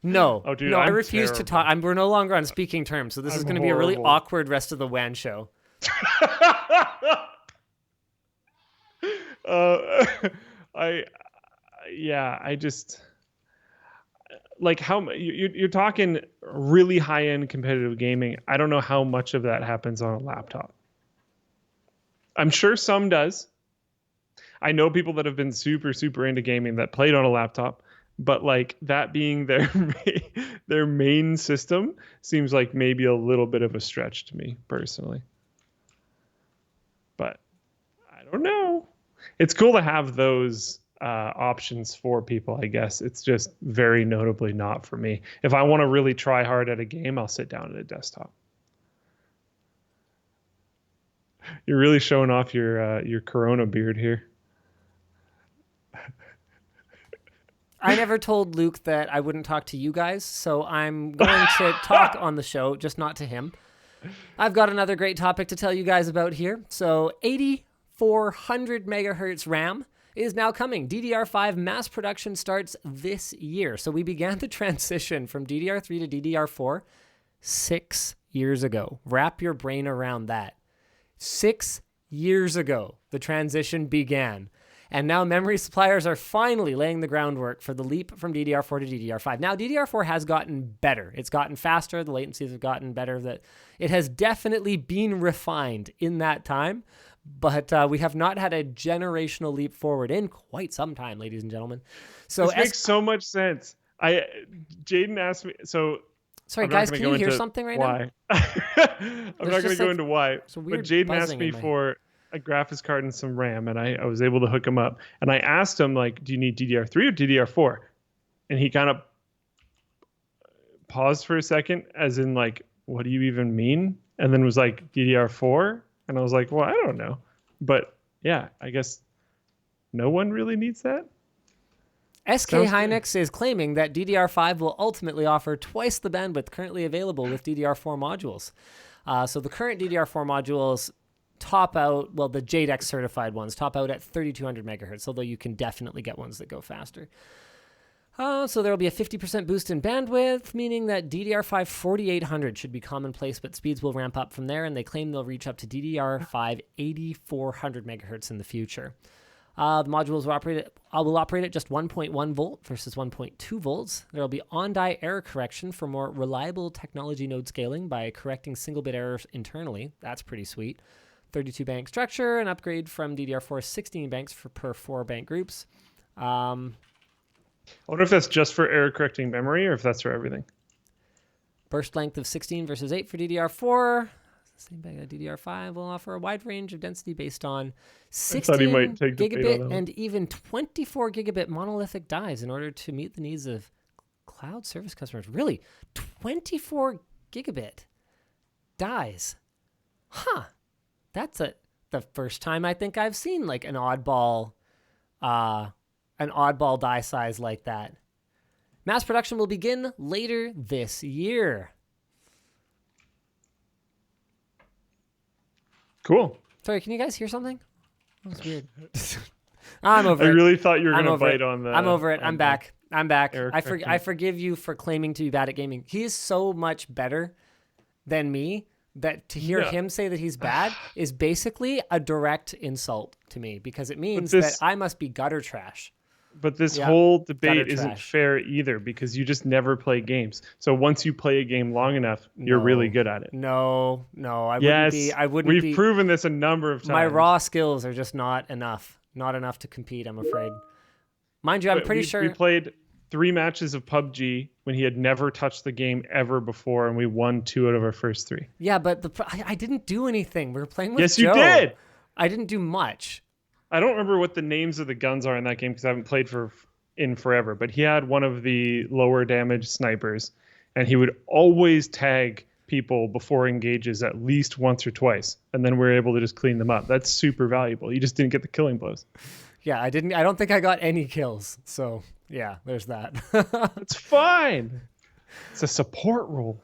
No.
Oh, dude,
I refuse to talk. We're no longer on speaking terms, so this is going to be a really awkward rest of the WAN show.
I just... Like how you're talking really high-end competitive gaming. I don't know how much of that happens on a laptop. I'm sure some does. I know people that have been super, super into gaming that played on a laptop, but like that being their main system seems like maybe a little bit of a stretch to me personally. But I don't know. It's cool to have those options for people, I guess. It's just very notably not for me. If I want to really try hard at a game, I'll sit down at a desktop. You're really showing off your Corona beard here.
I never told Luke that I wouldn't talk to you guys, so I'm going to talk on the show, just not to him. I've got another great topic to tell you guys about here. So 8400 megahertz RAM is now coming. DDR5 mass production starts this year. So we began the transition from DDR3 to DDR4 6 years ago. Wrap your brain around that. 6 years ago, the transition began. And now memory suppliers are finally laying the groundwork for the leap from DDR4 to DDR5. Now, DDR4 has gotten better. It's gotten faster. The latencies have gotten better. That it has definitely been refined in that time. But we have not had a generational leap forward in quite some time, ladies and gentlemen. So
this makes so much sense. Jaden asked me. So
sorry, guys, can you hear something right now?
I'm not going to go into why. But Jaden asked me for a graphics card and some RAM, and I was able to hook him up. And I asked him, like, do you need DDR3 or DDR4? And he kind of paused for a second, as in, like, what do you even mean? And then was like, DDR4? And I was like, well, I don't know. But yeah, I guess no one really needs that.
SK Hynix is claiming that DDR5 will ultimately offer twice the bandwidth currently available with DDR4 modules. So the current DDR4 modules top out, well, the JEDEC certified ones top out at 3200 megahertz, although you can definitely get ones that go faster. So there will be a 50% boost in bandwidth, meaning that DDR5 4800 should be commonplace, but speeds will ramp up from there, and they claim they'll reach up to DDR5 8400 megahertz in the future. The modules will operate at just 1.1 volt versus 1.2 volts. There will be on-die error correction for more reliable technology node scaling by correcting single-bit errors internally. That's pretty sweet. 32-bank structure, an upgrade from DDR4 16 banks per 4 bank groups.
I wonder if that's just for error correcting memory or if that's for everything.
Burst length of 16 versus 8 for DDR4. Same bag of DDR5 will offer a wide range of density based on 16 gigabit and even 24 gigabit monolithic dies in order to meet the needs of cloud service customers. Really? 24 gigabit dies? Huh. That's the first time I think I've seen like an oddball die size like that. Mass production will begin later this year.
Cool.
Sorry, can you guys hear something? That was weird. I'm over it.
I really thought you were going to bite on the...
I'm over it. I'm back.
I
forgive you for claiming to be bad at gaming. He is so much better than me that to hear him say that he's bad is basically a direct insult to me because it means that I must be gutter trash.
But this whole debate isn't fair either because you just never play games. So once you play a game long enough, you're really good at it.
No, I wouldn't be.
We've proven this a number of times.
My raw skills are just not enough to compete, I'm afraid. Mind you, I'm pretty sure.
We played 3 matches of PUBG when he had never touched the game ever before, and we won 2 out of our first 3.
Yeah, but I didn't do anything. We were playing with
Yes,
Joe.
you did!
I didn't do much.
I don't remember what the names of the guns are in that game because I haven't played in forever, but he had one of the lower damage snipers, and he would always tag people before engages at least once or twice, and then we're able to just clean them up. That's super valuable. You just didn't get the killing blows.
Yeah, I don't think I got any kills, so yeah, there's that.
It's fine. It's a support role.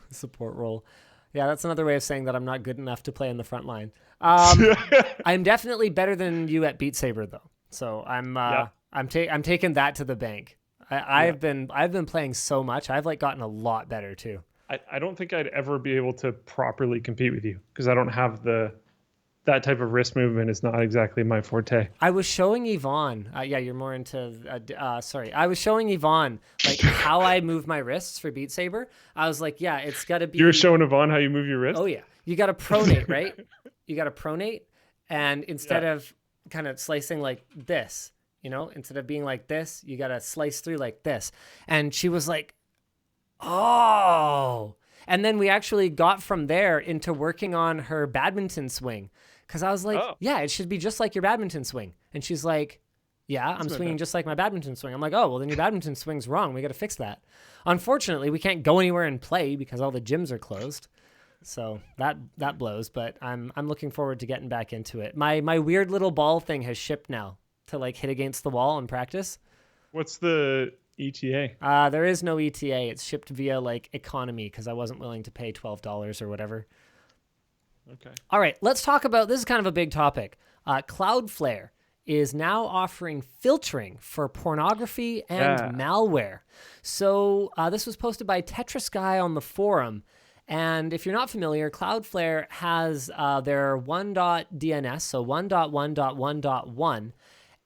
Yeah, that's another way of saying that I'm not good enough to play in the front line. I'm definitely better than you at Beat Saber though. So I'm taking that to the bank. I've been playing so much. I've like gotten a lot better too.
I don't think I'd ever be able to properly compete with you because I don't have that type of wrist movement is not exactly my forte.
I was showing Yvonne. You're more into. I was showing Yvonne like how I move my wrists for Beat Saber. I was like, yeah, it's got to be.
You were showing Yvonne how you move your wrist.
Oh yeah, you got to pronate, right? You got to pronate, and instead of kind of slicing like this, instead of being like this, you got to slice through like this. And she was like, oh. And then we actually got from there into working on her badminton swing. Because I was like, yeah, it should be just like your badminton swing. And she's like, yeah, I'm swinging just like my badminton swing. I'm like, oh, well, then your badminton swing's wrong. We got to fix that. Unfortunately, we can't go anywhere and play because all the gyms are closed. So that blows. But I'm looking forward to getting back into it. My weird little ball thing has shipped now to like hit against the wall and practice.
What's the ETA?
There is no ETA. It's shipped via like economy because I wasn't willing to pay $12 or whatever.
Okay.
All right, let's talk about, this is kind of a big topic. Cloudflare is now offering filtering for pornography and malware. So this was posted by Tetris Guy on the forum. And if you're not familiar, Cloudflare has their 1.DNS, so 1.1.1.1,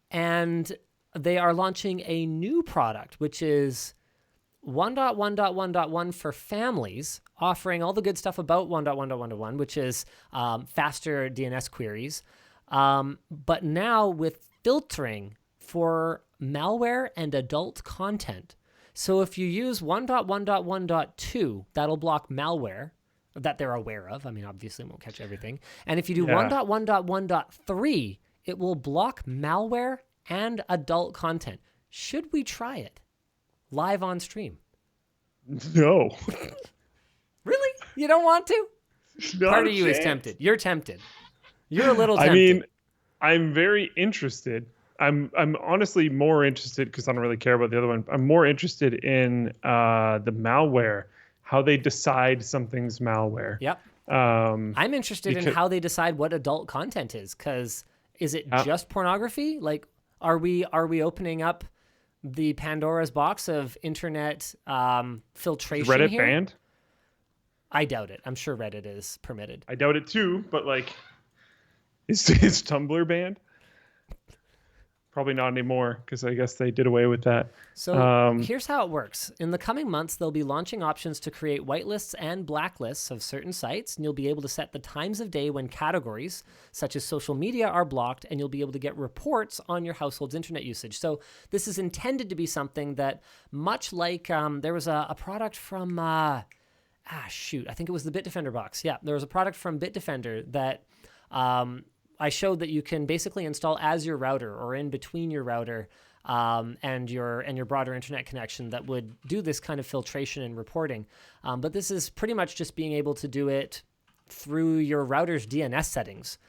and they are launching a new product, which is 1.1.1.1 for families, offering all the good stuff about 1.1.1.1, which is faster DNS queries, but now with filtering for malware and adult content. So if you use 1.1.1.2, that'll block malware that they're aware of. I mean, obviously it won't catch everything. And if you do 1.1.1.3, it will block malware and adult content. Should we try it live on stream?
No.
Really? You don't want to? Part of you is tempted. You're tempted. You're a little tempted.
I mean, I'm very interested. I'm honestly more interested because I don't really care about the other one. I'm more interested in the malware, how they decide something's malware.
Yep. I'm interested in how they decide what adult content is, because is it just pornography? Like, are we opening up the Pandora's box of internet filtration
Is Reddit
here.
banned?
I doubt it. I'm sure Reddit is permitted.
I doubt it too, but like, is Tumblr banned? Probably not anymore, because I guess they did away with that.
So here's how it works. In the coming months, they'll be launching options to create whitelists and blacklists of certain sites, and you'll be able to set the times of day when categories, such as social media, are blocked, and you'll be able to get reports on your household's internet usage. So this is intended to be something that, much like there was a product from, I think it was the Bitdefender box. Yeah, there was a product from Bitdefender that I showed that you can basically install as your router or in between your router and your broader internet connection that would do this kind of filtration and reporting. But this is pretty much just being able to do it through your router's DNS settings,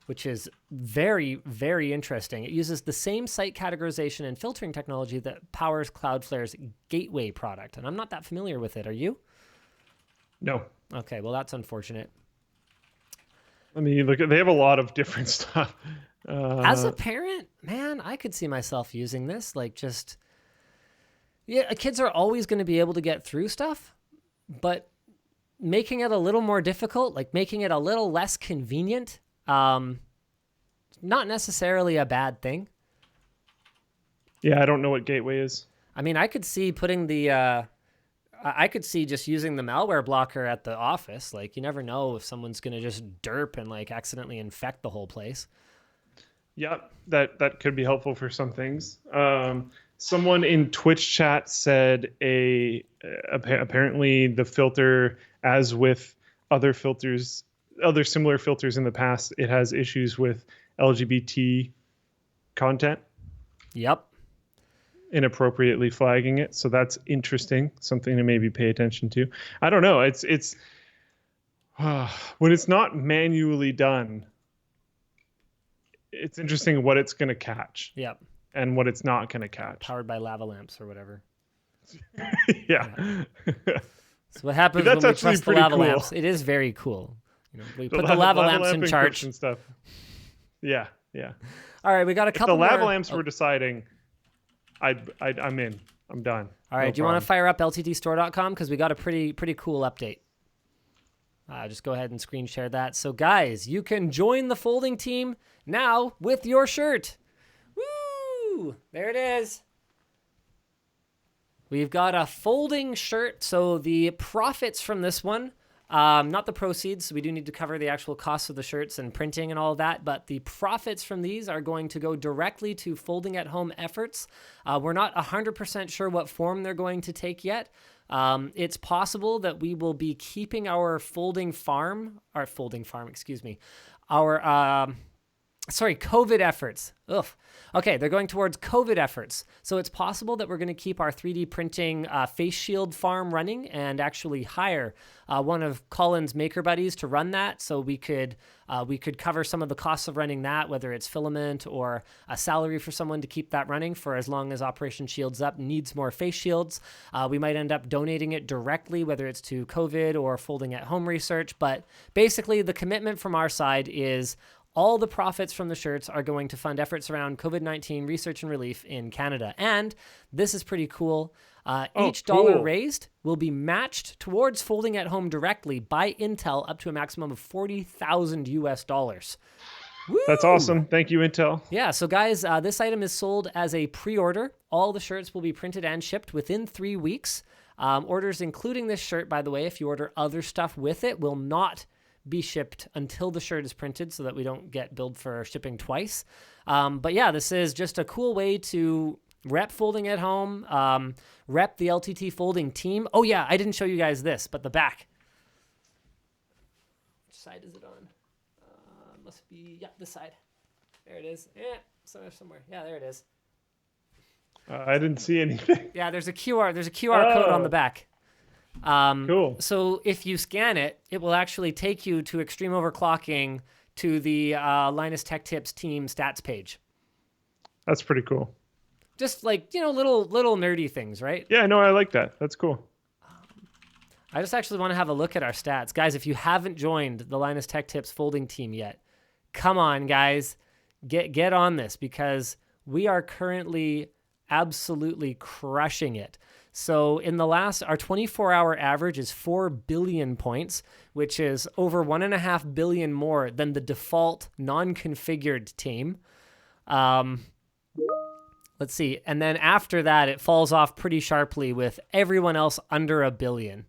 which is very, very interesting. It uses the same site categorization and filtering technology that powers Cloudflare's Gateway product. And I'm not that familiar with it. Are you?
No.
Okay, well, that's unfortunate.
I mean, they have a lot of different stuff.
As a parent, man, I could see myself using this. Kids are always going to be able to get through stuff, but making it a little more difficult, like making it a little less convenient, not necessarily a bad thing.
Yeah, I don't know what Gateway is.
I mean, I could see putting I could see just using the malware blocker at the office. Like, you never know if someone's going to just derp and accidentally infect the whole place.
Yeah, that could be helpful for some things. Someone in Twitch chat said apparently the filter, as with other similar filters in the past, it has issues with LGBT content.
Yep.
Inappropriately flagging it, so that's interesting, something to maybe pay attention to. I don't know, it's when it's not manually done, it's interesting what it's going to catch.
Yep.
And what it's not going to catch.
Powered by lava lamps or whatever.
Yeah.
So what happens when we trust the lava lamps? It is very cool. We put the lava lamps in charge
and stuff. Yeah.
All right, we got a couple
more. If the lava lamps were deciding, I'm in. I'm done.
All right, do you want to fire up lttstore.com? Because we got a pretty cool update. Just go ahead and screen share that. So guys, you can join the folding team now with your shirt. Woo! There it is. We've got a folding shirt. So the profits from this one, not the proceeds. We do need to cover the actual costs of the shirts and printing and all of that. But the profits from these are going to go directly to folding at home efforts. We're not 100% sure what form they're going to take yet. It's possible that we will be keeping our COVID efforts. Ugh. Okay, they're going towards COVID efforts. So it's possible that we're going to keep our 3D printing face shield farm running and actually hire one of Colin's maker buddies to run that. So we could cover some of the costs of running that, whether it's filament or a salary for someone to keep that running for as long as Operation Shields Up needs more face shields. We might end up donating it directly, whether it's to COVID or folding at home research. But basically, the commitment from our side is all the profits from the shirts are going to fund efforts around COVID-19 research and relief in Canada. And this is pretty cool. Each dollar raised will be matched towards folding at home directly by Intel up to a maximum of $40,000 US. Woo!
That's awesome. Thank you, Intel.
Yeah, so guys, this item is sold as a pre-order. All the shirts will be printed and shipped within 3 weeks. Orders including this shirt, by the way, if you order other stuff with it, will not be shipped until the shirt is printed so that we don't get billed for shipping twice. But yeah, this is just a cool way to rep folding at home, rep the LTT folding team. Oh yeah, I didn't show you guys this, but the back. Which side is it on? Must be, yeah, this side. There it is. Yeah, somewhere. Yeah, there it is.
I didn't see anything.
Yeah, there's a QR code on the back.
Cool.
So if you scan it, it will actually take you to Extreme Overclocking to the Linus Tech Tips team stats page.
That's pretty cool.
Just little nerdy things, right?
Yeah, no, I like that. That's cool.
I just actually want to have a look at our stats. Guys, if you haven't joined the Linus Tech Tips folding team yet, come on, guys. Get on this because we are currently absolutely crushing it. So in the last, our 24-hour average is 4 billion points, which is over 1.5 billion more than the default non-configured team. Let's see. And then after that, it falls off pretty sharply with everyone else under 1 billion.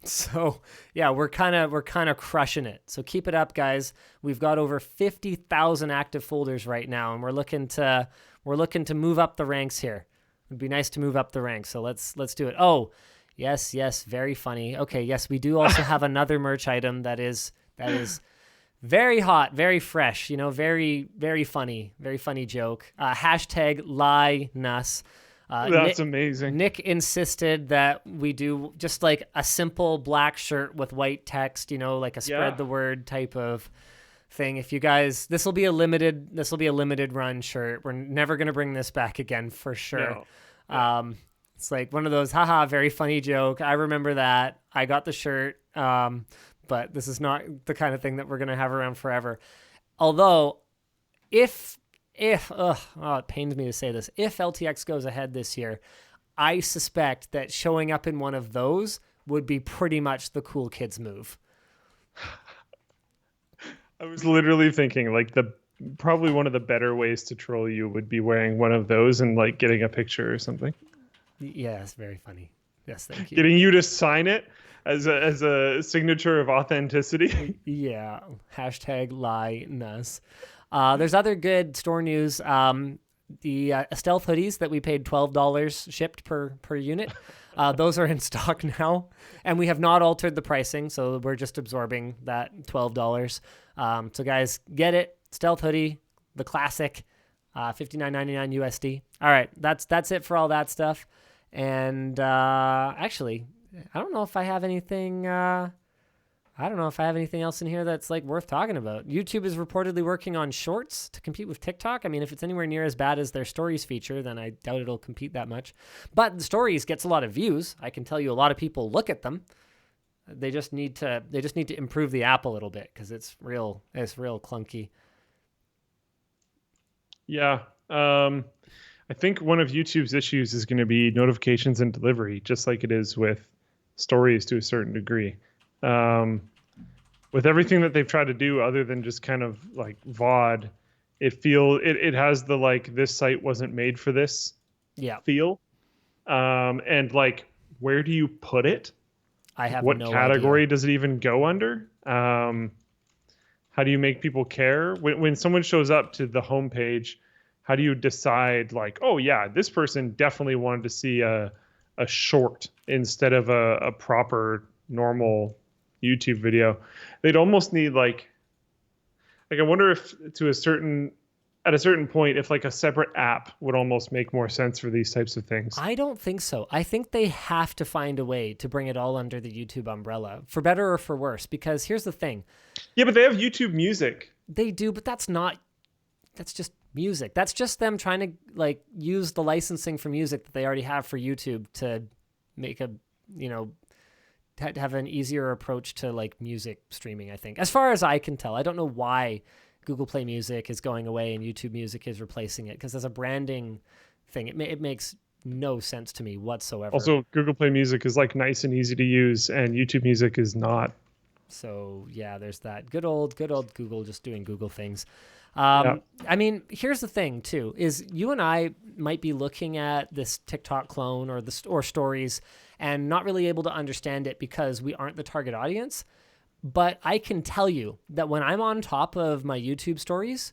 So yeah, we're kind of crushing it. So keep it up, guys. We've got over 50,000 active folders right now, and we're looking to move up the ranks here. It'd be nice to move up the ranks. So let's do it. Oh, yes, very funny. Okay, yes, we do also have another merch item that is very hot, very fresh. Very funny joke. Hashtag LIEnus.
That's amazing.
Nick insisted that we do just like a simple black shirt with white text, like a spread the word type of thing. If you guys, this will be a limited run shirt. We're never going to bring this back again for sure. No. It's like one of those, haha, very funny joke. I remember that. I got the shirt. But this is not the kind of thing that we're going to have around forever. Although if it pains me to say this, if LTX goes ahead this year, I suspect that showing up in one of those would be pretty much the cool kids move.
I was literally thinking like probably one of the better ways to troll you would be wearing one of those and like getting a picture or something.
Yeah, it's very funny. Yes, thank you.
Getting you to sign it as a signature of authenticity.
Yeah. Hashtag LIEnus. There's other good store news. The stealth hoodies that we paid $12 shipped per unit. Those are in stock now, and we have not altered the pricing, so we're just absorbing that $12. So guys, get it. Stealth hoodie, the classic, $59.99 USD. All right, that's it for all that stuff. And actually, I don't know if I have anything. I don't know if I have anything else in here that's like worth talking about. YouTube is reportedly working on Shorts to compete with TikTok. I mean, if it's anywhere near as bad as their Stories feature, then I doubt it'll compete that much. But the Stories gets a lot of views. I can tell you a lot of people look at them. They just need to improve the app a little bit because it's real clunky.
Yeah. I think one of YouTube's issues is going to be notifications and delivery, just like it is with Stories to a certain degree. With everything that they've tried to do other than just kind of like VOD, it has the like this site wasn't made for this feel. And like, where do you put it?
I have
what
no
category
idea.
does it even go under? How do you make people care when someone shows up to the homepage? How do you decide like, oh yeah, this person definitely wanted to see a short instead of a proper normal YouTube video? They'd almost need like I wonder if at a certain point if like a separate app would almost make more sense for these types of things.
I don't think so. I think they have to find a way to bring it all under the YouTube umbrella, for better or for worse, because here's the thing.
Yeah, but they have YouTube Music.
They do, but that's just music. That's just them trying to like use the licensing for music that they already have for YouTube to make have an easier approach to like music streaming, I think. As far as I can tell, I don't know why Google Play Music is going away and YouTube Music is replacing it, because as a branding thing, it makes no sense to me whatsoever.
Also, Google Play Music is like nice and easy to use, and YouTube Music is not.
So yeah, there's that good old Google just doing Google things. I mean, here's the thing too, is you and I might be looking at this TikTok clone or Stories and not really able to understand it because we aren't the target audience. But I can tell you that when I'm on top of my YouTube Stories,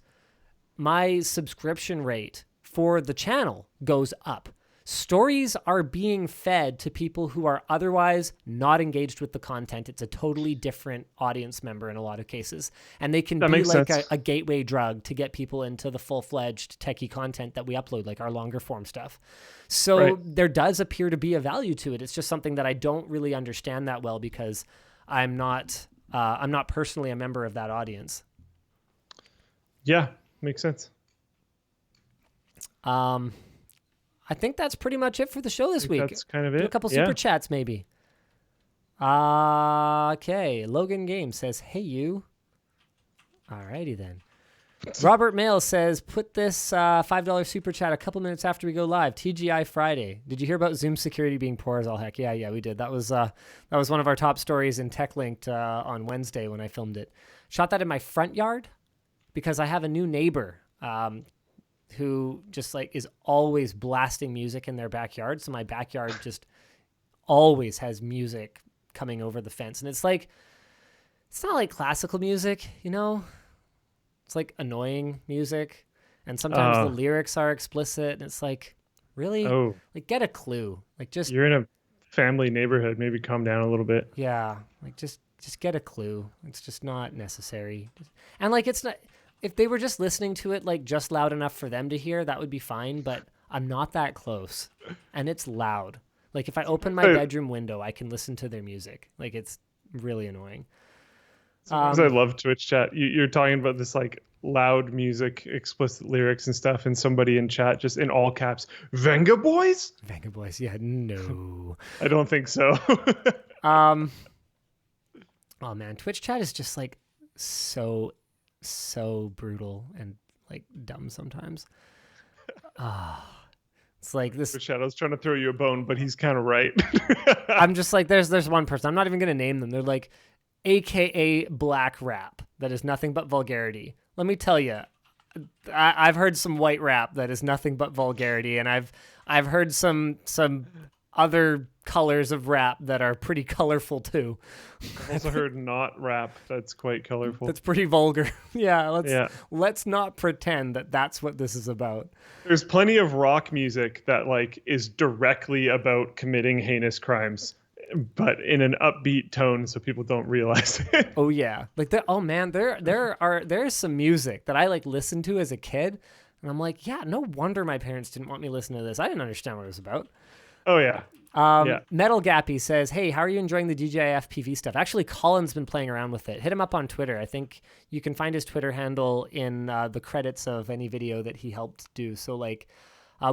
my subscription rate for the channel goes up. Stories are being fed to people who are otherwise not engaged with the content. It's a totally different audience member in a lot of cases. And they can be like a gateway drug to get people into the full-fledged techie content that we upload, like our longer form stuff. So there does appear to be a value to it. It's just something that I don't really understand that well because I'm not personally a member of that audience. Yeah, makes sense. I think that's pretty much it for the show this week.
That's kind of it.
Do a couple super chats, maybe. Okay. Logan Game says, "Hey, you." Alrighty then. Robert Mail says, put this $5 super chat a couple minutes after we go live. TGI Friday. Did you hear about Zoom security being poor as all heck? Yeah, we did. That was one of our top stories in TechLinked on Wednesday when I filmed it. Shot that in my front yard because I have a new neighbor who just like is always blasting music in their backyard. So my backyard just always has music coming over the fence. And it's like, it's not like classical music, you know? It's like annoying music. And sometimes the lyrics are explicit. And it's like, really?
Oh.
Like, get a clue. Like, just...
You're in a family neighborhood. Maybe calm down a little bit.
Yeah. Like, just get a clue. It's just not necessary. And, like, it's not... If they were just listening to it, like, just loud enough for them to hear, that would be fine. But I'm not that close. And it's loud. Like, if I open my bedroom window, I can listen to their music. Like, it's really annoying.
Sometimes I love Twitch chat. You're talking about this like loud music, explicit lyrics and stuff, and somebody in chat just in all caps, Venga Boys?
Venga Boys, yeah, no.
I don't think so.
Oh man, Twitch chat is just like so brutal and like dumb sometimes. It's like this.
Twitch chat, I was trying to throw you a bone, but he's kind of right.
I'm just like, there's one person. I'm not even gonna name them. They're like, AKA black rap that is nothing but vulgarity. Let me tell you, I've heard some white rap that is nothing but vulgarity, and I've heard some other colors of rap that are pretty colorful too.
I've also heard not rap that's quite colorful.
That's pretty vulgar. Let's not pretend that that's what this is about.
There's plenty of rock music that like is directly about committing heinous crimes, but in an upbeat tone so people don't realize it.
Oh yeah. Like there's some music that I like listened to as a kid and I'm like, yeah, no wonder my parents didn't want me listening to this. I didn't understand what it was about.
Oh yeah.
Metal Gappy says, hey, how are you enjoying the DJI FPV stuff? Actually, Colin's been playing around with it. Hit him up on Twitter. I think you can find his Twitter handle in the credits of any video that he helped do. So like,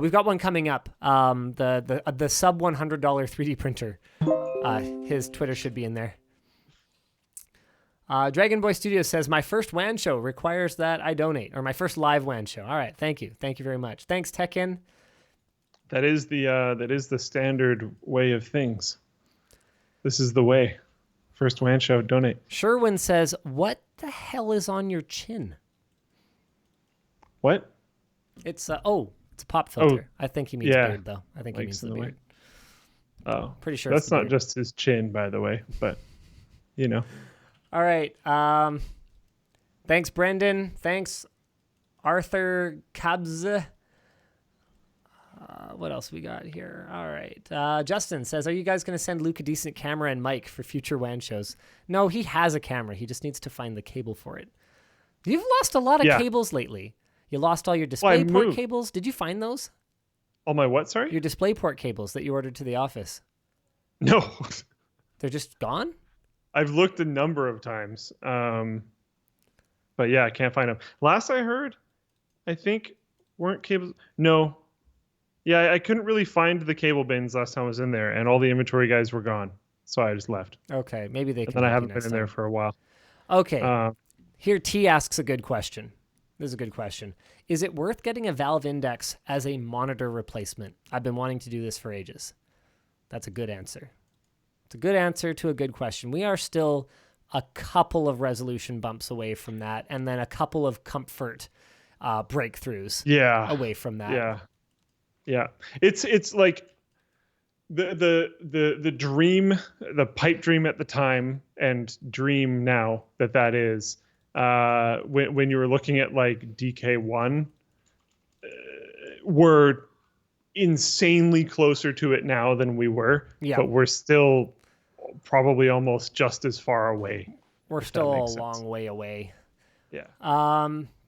we've got one coming up. The sub $100 3D printer. His Twitter should be in there. Dragon Boy Studios says, my first WAN show requires that I donate, or my first live WAN show. All right, thank you very much. Thanks, Tekken.
That is the standard way of things. This is the way. First WAN show, donate.
Sherwin says, what the hell is on your chin?
What?
It's a pop filter. I think he means beard, though. I think he means the beard.
Oh,
pretty sure
that's not just his chin, by the way, but you know.
All right. Thanks, Brendan. Thanks, Arthur Kabz. What else we got here? All right. Justin says, are you guys going to send Luke a decent camera and mic for future WAN shows? No, he has a camera. He just needs to find the cable for it. You've lost a lot of cables lately. You lost all your DisplayPort cables. Did you find those?
All my what, sorry?
Your DisplayPort cables that you ordered to the office.
No.
They're just gone?
I've looked a number of times. But yeah, I can't find them. Last I heard, I think, weren't cables... No. Yeah, I couldn't really find the cable bins last time I was in there, and all the inventory guys were gone. So I just left.
Okay, maybe they can...
And then I haven't been in there for a while.
Okay. Here, T asks a good question. This is a good question. Is it worth getting a Valve Index as a monitor replacement? I've been wanting to do this for ages. That's a good answer. It's a good answer to a good question. We are still a couple of resolution bumps away from that, and then a couple of comfort breakthroughs away from that.
Yeah. It's like the dream, the pipe dream at the time and dream now that is. When you were looking at like DK1, we're insanely closer to it now than we were, but we're still probably almost just as far away.
We're still a long way away.
Yeah.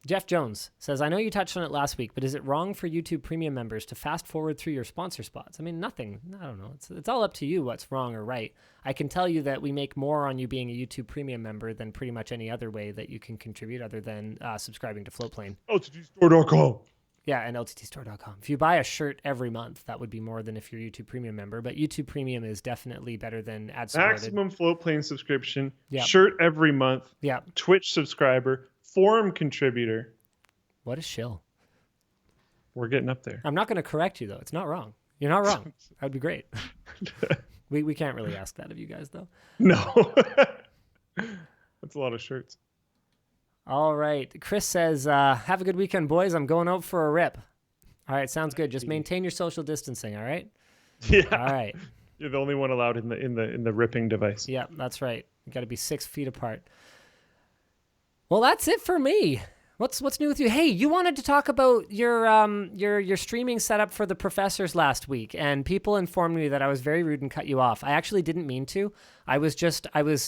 Jeff Jones says, I know you touched on it last week, but is it wrong for YouTube Premium members to fast forward through your sponsor spots? I mean, nothing. I don't know. It's all up to you what's wrong or right. I can tell you that we make more on you being a YouTube Premium member than pretty much any other way that you can contribute other than subscribing to Floatplane.
LTTstore.com.
Yeah, and LTTstore.com. If you buy a shirt every month, that would be more than if you're a YouTube Premium member. But YouTube Premium is definitely better than ad-supported.
Maximum Floatplane subscription, shirt every month, Twitch subscriber, forum contributor.
What a shill.
We're getting up there.
I'm not going to correct you, though. It's not wrong. You're not wrong. That'd be great. We can't really ask that of you guys, though.
No. That's a lot of shirts.
All right. Chris says, have a good weekend, boys. I'm going out for a rip. All right. Sounds good. Just maintain your social distancing. All right.
Yeah.
All right.
You're the only one allowed in the ripping device.
Yeah, that's right. You got to be 6 feet apart. Well, that's it for me. What's new with you? Hey, you wanted to talk about your streaming setup for the professors last week, and people informed me that I was very rude and cut you off. I actually didn't mean to. I was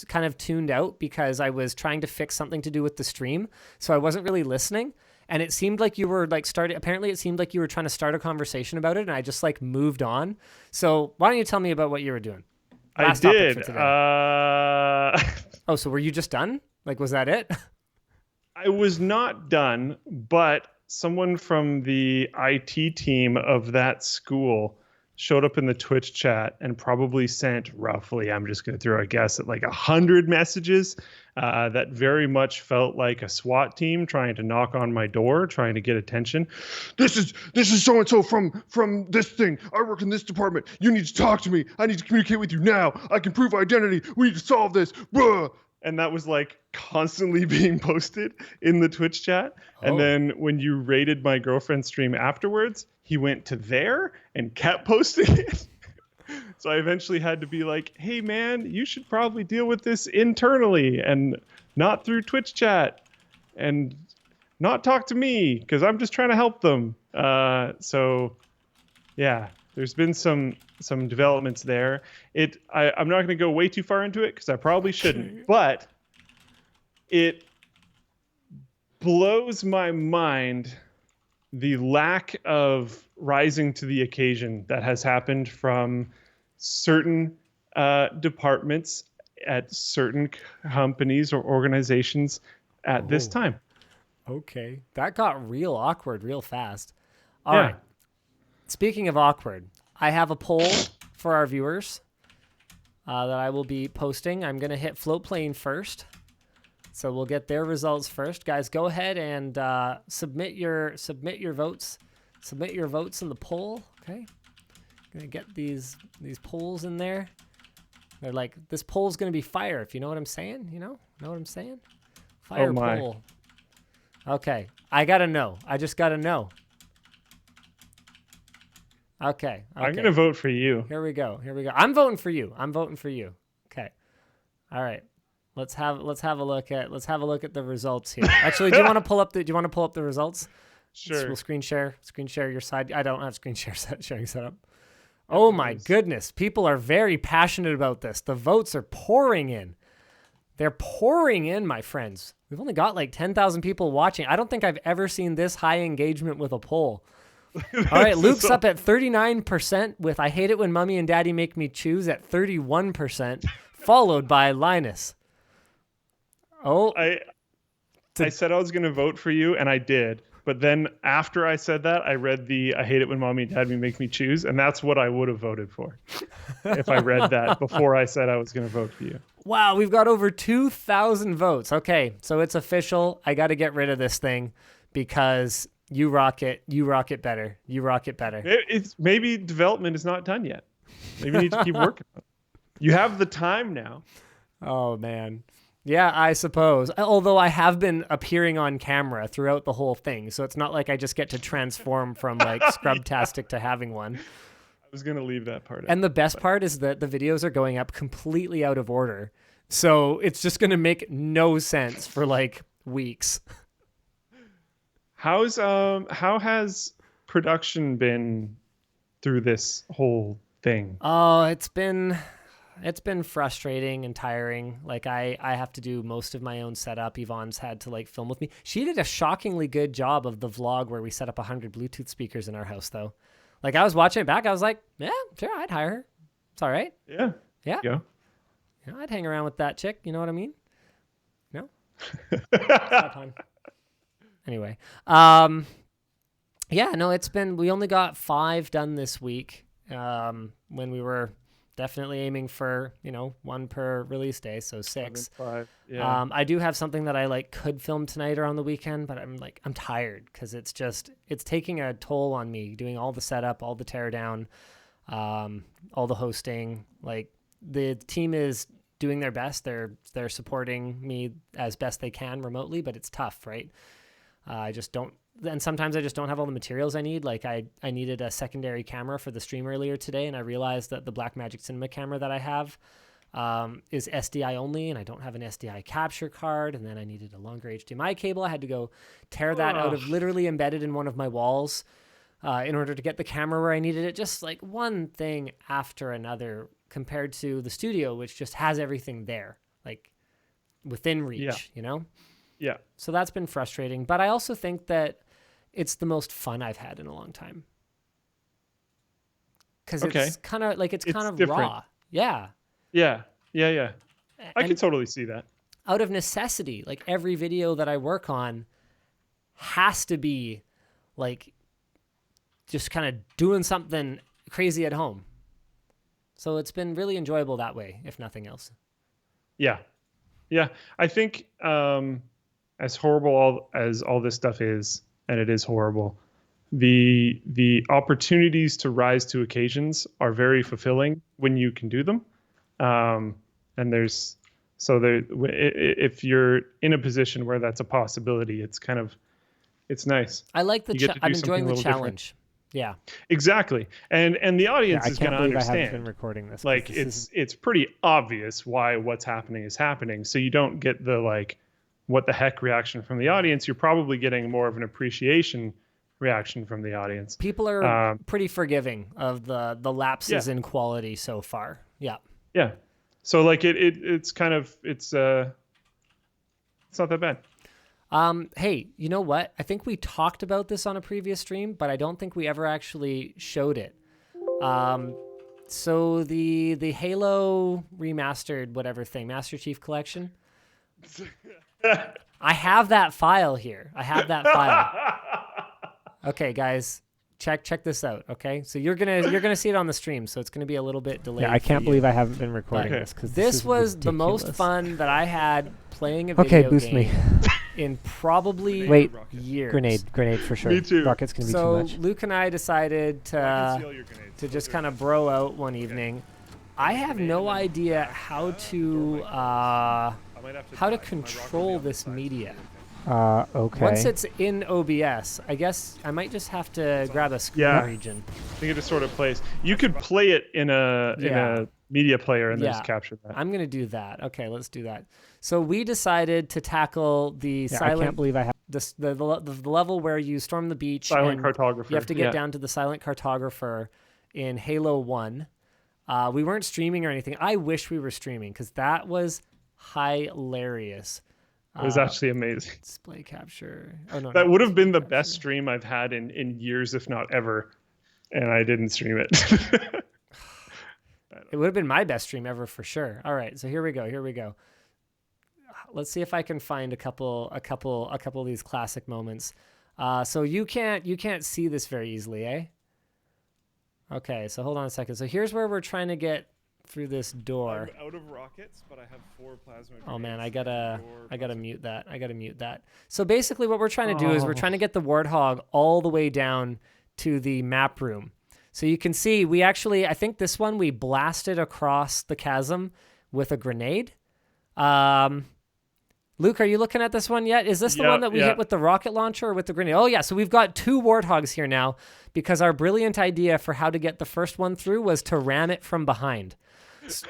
kind of tuned out because I was trying to fix something to do with the stream, so I wasn't really listening. And it seemed like you were apparently it seemed like you were trying to start a conversation about it, and I just moved on. So why don't you tell me about what you were doing?
Last I did.
Oh, so were you just done? Was that it?
I was not done, but someone from the IT team of that school showed up in the Twitch chat and probably sent roughly, I'm just going to throw a guess at 100 messages that very much felt like a SWAT team trying to knock on my door, trying to get attention. This is so-and-so from this thing. I work in this department. You need to talk to me. I need to communicate with you now. I can prove identity. We need to solve this. Blah. And that was constantly being posted in the Twitch chat. Oh. And then when you raided my girlfriend's stream afterwards, he went to there and kept posting it. So I eventually had to be like, hey, man, you should probably deal with this internally and not through Twitch chat and not talk to me because I'm just trying to help them. So, yeah, there's been some developments there. I'm not going to go way too far into it because I probably shouldn't, but it blows my mind the lack of rising to the occasion that has happened from certain departments at certain companies or organizations at this time.
Okay. That got real awkward real fast. All right. Speaking of awkward, I have a poll for our viewers that I will be posting. I'm going to hit Float Plane first. So we'll get their results first. Guys, go ahead and submit your votes. Submit your votes in the poll. Okay. Gonna get these polls in there. They're this poll's gonna be fire, if you know what I'm saying. Know what I'm saying? Fire poll. Okay. I gotta know. I just gotta know. Okay.
I'm gonna vote for you.
Here we go. I'm voting for you. Okay. All right. Let's have a look at the results here. Actually, do you want to pull up the results?
Sure.
We'll screen share your side. I don't have screen sharing set up. Oh my goodness. People are very passionate about this. The votes are pouring in. They're pouring in, my friends. We've only got 10,000 people watching. I don't think I've ever seen this high engagement with a poll. All right, Luke's up at 39% with I hate it when mommy and daddy make me choose at 31%, followed by Linus. Oh,
I said I was going to vote for you, and I did. But then after I said that, I read I hate it when mommy and daddy make me choose, and that's what I would have voted for if I read that before I said I was going to vote for you.
Wow, we've got over 2,000 votes. Okay, so it's official. I got to get rid of this thing because you rock it. You rock it better.
It's maybe development is not done yet. Maybe you need to keep working on it. You have the time now.
Oh, man. Yeah, I suppose. Although I have been appearing on camera throughout the whole thing, so it's not like I just get to transform from Scrubtastic to having one.
I was going to leave that part out.
And the best part is that the videos are going up completely out of order. So it's just going to make no sense for weeks.
How has production been through this whole thing?
Oh, it's been frustrating and tiring. I have to do most of my own setup. Yvonne's had to film with me. She did a shockingly good job of the vlog where we set up 100 Bluetooth speakers in our house, though. I was watching it back. I was like, yeah, sure, I'd hire her. It's all right.
Yeah.
Yeah. I'd hang around with that chick. You know what I mean? No? Anyway. Yeah, no, we only got 5 done this week when we were definitely aiming for, one per release day, so 6.
5, yeah.
I do have something that I could film tonight or on the weekend, but I'm tired because it's taking a toll on me doing all the setup, all the teardown, all the hosting. The team is doing their best. They're supporting me as best they can remotely, but it's tough, right? I just don't, and sometimes I just don't have all the materials I need. I needed a secondary camera for the stream earlier today, and I realized that the Blackmagic Cinema camera that I have is SDI only, and I don't have an SDI capture card, and then I needed a longer HDMI cable. I had to go tear that out of literally embedded in one of my walls in order to get the camera where I needed it. Just one thing after another compared to the studio, which just has everything there, within reach,
Yeah.
So that's been frustrating, but I also think that it's the most fun I've had in a long time. Because it's kind of
different.
raw. Yeah.
Yeah. I can totally see that.
Out of necessity, every video that I work on has to be just kind of doing something crazy at home. So it's been really enjoyable that way, if nothing else.
Yeah. I think as horrible as all this stuff is, and it is horrible, the opportunities to rise to occasions are very fulfilling when you can do them. And if you're in a position where that's a possibility, it's nice.
I like I'm enjoying the challenge. Different. Yeah,
exactly. And the audience is going to understand.
I haven't been recording this.
It's pretty obvious why what's happening is happening. So you don't get the what the heck reaction from the audience. You're probably getting more of an appreciation reaction from the audience.
People are pretty forgiving of the lapses in quality so far. Yeah.
Yeah. So it's not that bad.
Hey, you know what? I think we talked about this on a previous stream, but I don't think we ever actually showed it. So the Halo Remastered whatever thing, Master Chief Collection. I have that file here. Okay, guys, check this out. Okay, so you're gonna see it on the stream, so it's gonna be a little bit delayed.
Yeah, I can't believe I haven't been recording this because
this was ridiculous. The most fun that I had playing a video game in probably years.
Grenade for sure.
Me too.
Rocket's gonna be
too
much.
So Luke and I decided to just kind of bro out one evening. I have no idea how to control this media.
Okay.
Once it's in OBS, I guess I might just have to grab a screen region.
I think it just sort of plays. You could play it in a media player and then just capture that.
I'm gonna do that. Okay, let's do that. So we decided to tackle the silent.
I can't believe I have
the level where you storm the beach.
Silent cartographer.
You have to get down to the silent cartographer in Halo 1. We weren't streaming or anything. I wish we were streaming because that was hilarious.
It was actually amazing.
Display capture. Oh no,
that would have been the best stream I've had in years, if not ever, and I didn't stream it.
It would have been my best stream ever for sure. All right, so here we go. Let's see if I can find a couple of these classic moments. So you can't see this very easily, eh? Okay, so hold on a second. So here's where we're trying to get through this door.
I'm out of rockets, but I have 4 plasma grenades.
Oh man, I gotta mute that. So basically what we're trying to do is we're trying to get the Warthog all the way down to the map room. So you can see I think this one we blasted across the chasm with a grenade. Luke, are you looking at this one yet? Is this the one that we hit with the rocket launcher or with the grenade? Oh yeah, so we've got 2 Warthogs here now because our brilliant idea for how to get the first one through was to ram it from behind.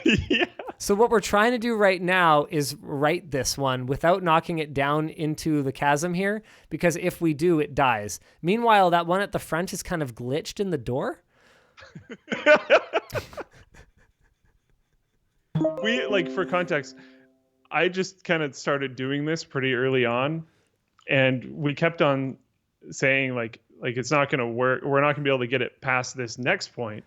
Yeah.
So what we're trying to do right now is right this one without knocking it down into the chasm here, because if we do, it dies. Meanwhile, that one at the front is kind of glitched in the door.
For context, I just kind of started doing this pretty early on, and we kept on saying like it's not going to work. We're not going to be able to get it past this next point.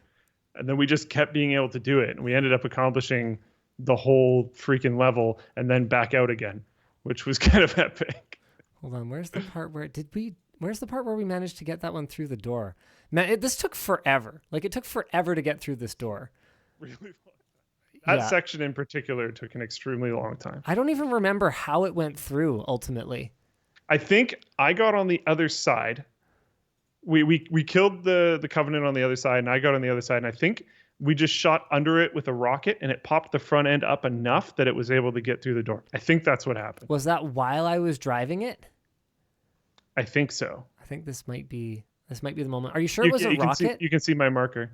And then we just kept being able to do it. And we ended up accomplishing the whole freaking level and then back out again, which was kind of epic.
Hold on. Where's the part where we managed to get that one through the door? Man, this took forever. It took forever to get through this door.
really long. That
Yeah.
section in particular took an extremely long time.
I don't even remember how it went through ultimately.
I think I got on the other side. We killed the Covenant on the other side, and I got on the other side, and I think we just shot under it with a rocket, and it popped the front end up enough that it was able to get through the door. I think that's what happened.
Was that while I was driving it?
I think so.
I think this might be the moment. Are you sure it was a rocket?
You can see my marker.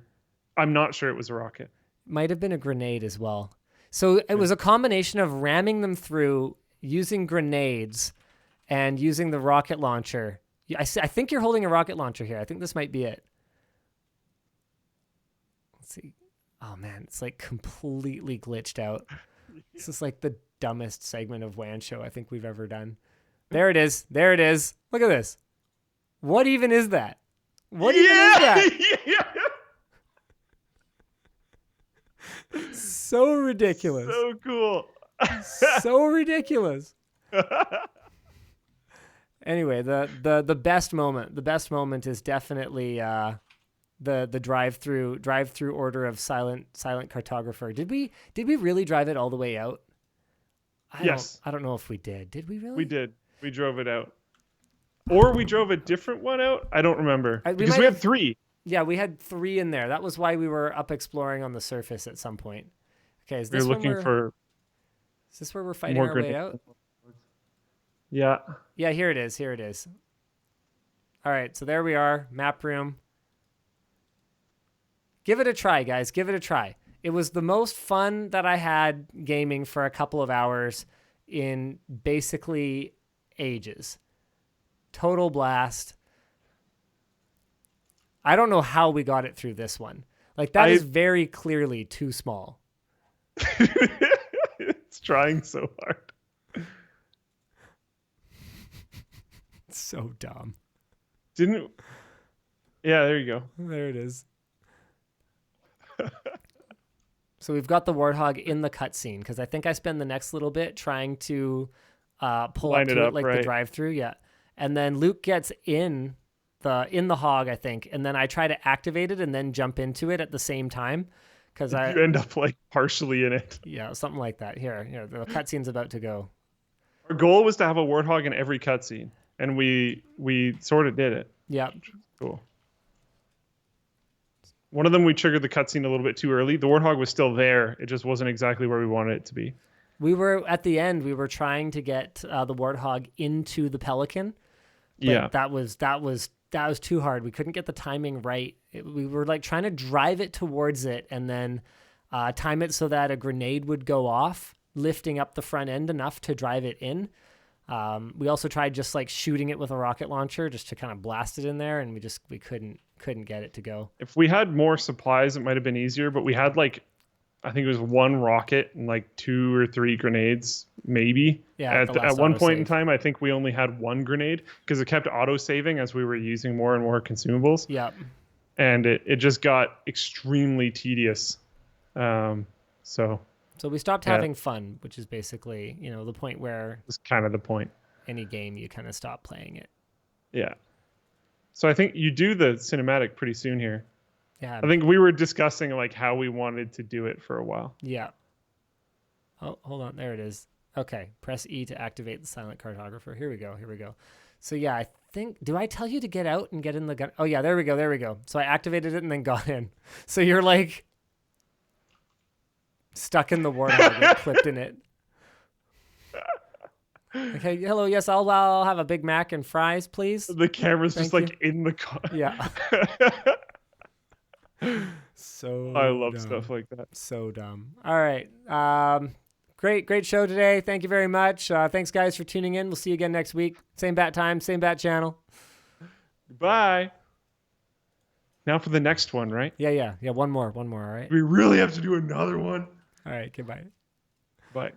I'm not sure it was a rocket.
Might have been a grenade as well. So it was a combination of ramming them through, using grenades, and using the rocket launcher. I think you're holding a rocket launcher here. I think this might be it. Let's see. Oh man, it's like completely glitched out. This is like the dumbest segment of WAN show I think we've ever done. There it is. There it is. Look at this. What even is that? What even is that? So ridiculous.
So cool.
So ridiculous. Anyway, the best moment is definitely the drive-through order of silent cartographer. Did we really drive it all the way out?
Yes.
I don't know if we did. Did we really?
We did. We drove it out. Or we drove a different one out? I don't remember. Because we had 3.
Yeah, we had 3 in there. That was why we were up exploring on the surface at some point. Okay, is this
Is
this where we're fighting our way out?
Yeah.
Yeah, here it is. Here it is. All right, so there we are. Map room. Give it a try, guys. Give it a try. It was the most fun that I had gaming for a couple of hours in basically ages. Total blast. I don't know how we got it through this one. Like, that is very clearly too small.
It's trying so hard.
It's so dumb.
Yeah, there you go.
There it is. So we've got the Warthog in the cutscene, because I think I spend the next little bit trying to pull
Line
up
it
to
up,
it like
right.
the drive-through. Yeah. And then Luke gets in the hog, I think, and then I try to activate it and then jump into it at the same time. Because
You end up like partially in it.
Yeah, something like that. Here, the cutscene's about to go.
Our goal was to have a Warthog in every cutscene, and we sort of did it.
Yeah.
Cool. One of them, we triggered the cutscene a little bit too early. The Warthog was still there. It just wasn't exactly where we wanted it to be.
We were, at the end, we were trying to get the Warthog into the Pelican. But
Yeah.
That was too hard. We couldn't get the timing right. We were like trying to drive it towards it and then time it so that a grenade would go off, lifting up the front end enough to drive it in. We also tried just like shooting it with a rocket launcher just to kind of blast it in there, and we couldn't get it to go.
If we had more supplies, it might have been easier, but we had like, I think it was 1 rocket and like 2 or 3 grenades, maybe.
Yeah.
At one point in time, I think we only had 1 grenade because it kept auto-saving as we were using more and more consumables.
Yeah.
And it just got extremely tedious. So
we stopped having fun, which is basically, the point where
it's kind of the point.
any game you kind of stop playing it.
Yeah. So I think you do the cinematic pretty soon here.
Yeah.
I think we were discussing like how we wanted to do it for a while.
Yeah. Oh, hold on. There it is. Okay. Press E to activate the silent cartographer. Here we go. So yeah, I think, do I tell you to get out and get in the gun? Oh yeah, there we go. So I activated it and then got in. So you're like stuck in the Warthog and clipped in it. Okay. Hello. Yes, I'll have a Big Mac and fries, please.
The camera's just
Thank
like in the car.
Yeah. So
I love
dumb.
stuff like that.
So dumb. All right. Great show today. Thank you very much. Thanks, guys, for tuning in. We'll see you again next week. Same bat time, same bat channel.
Bye. Now for the next one, right?
Yeah. One more. All right.
We really have to do another one.
All right. Goodbye.
Bye.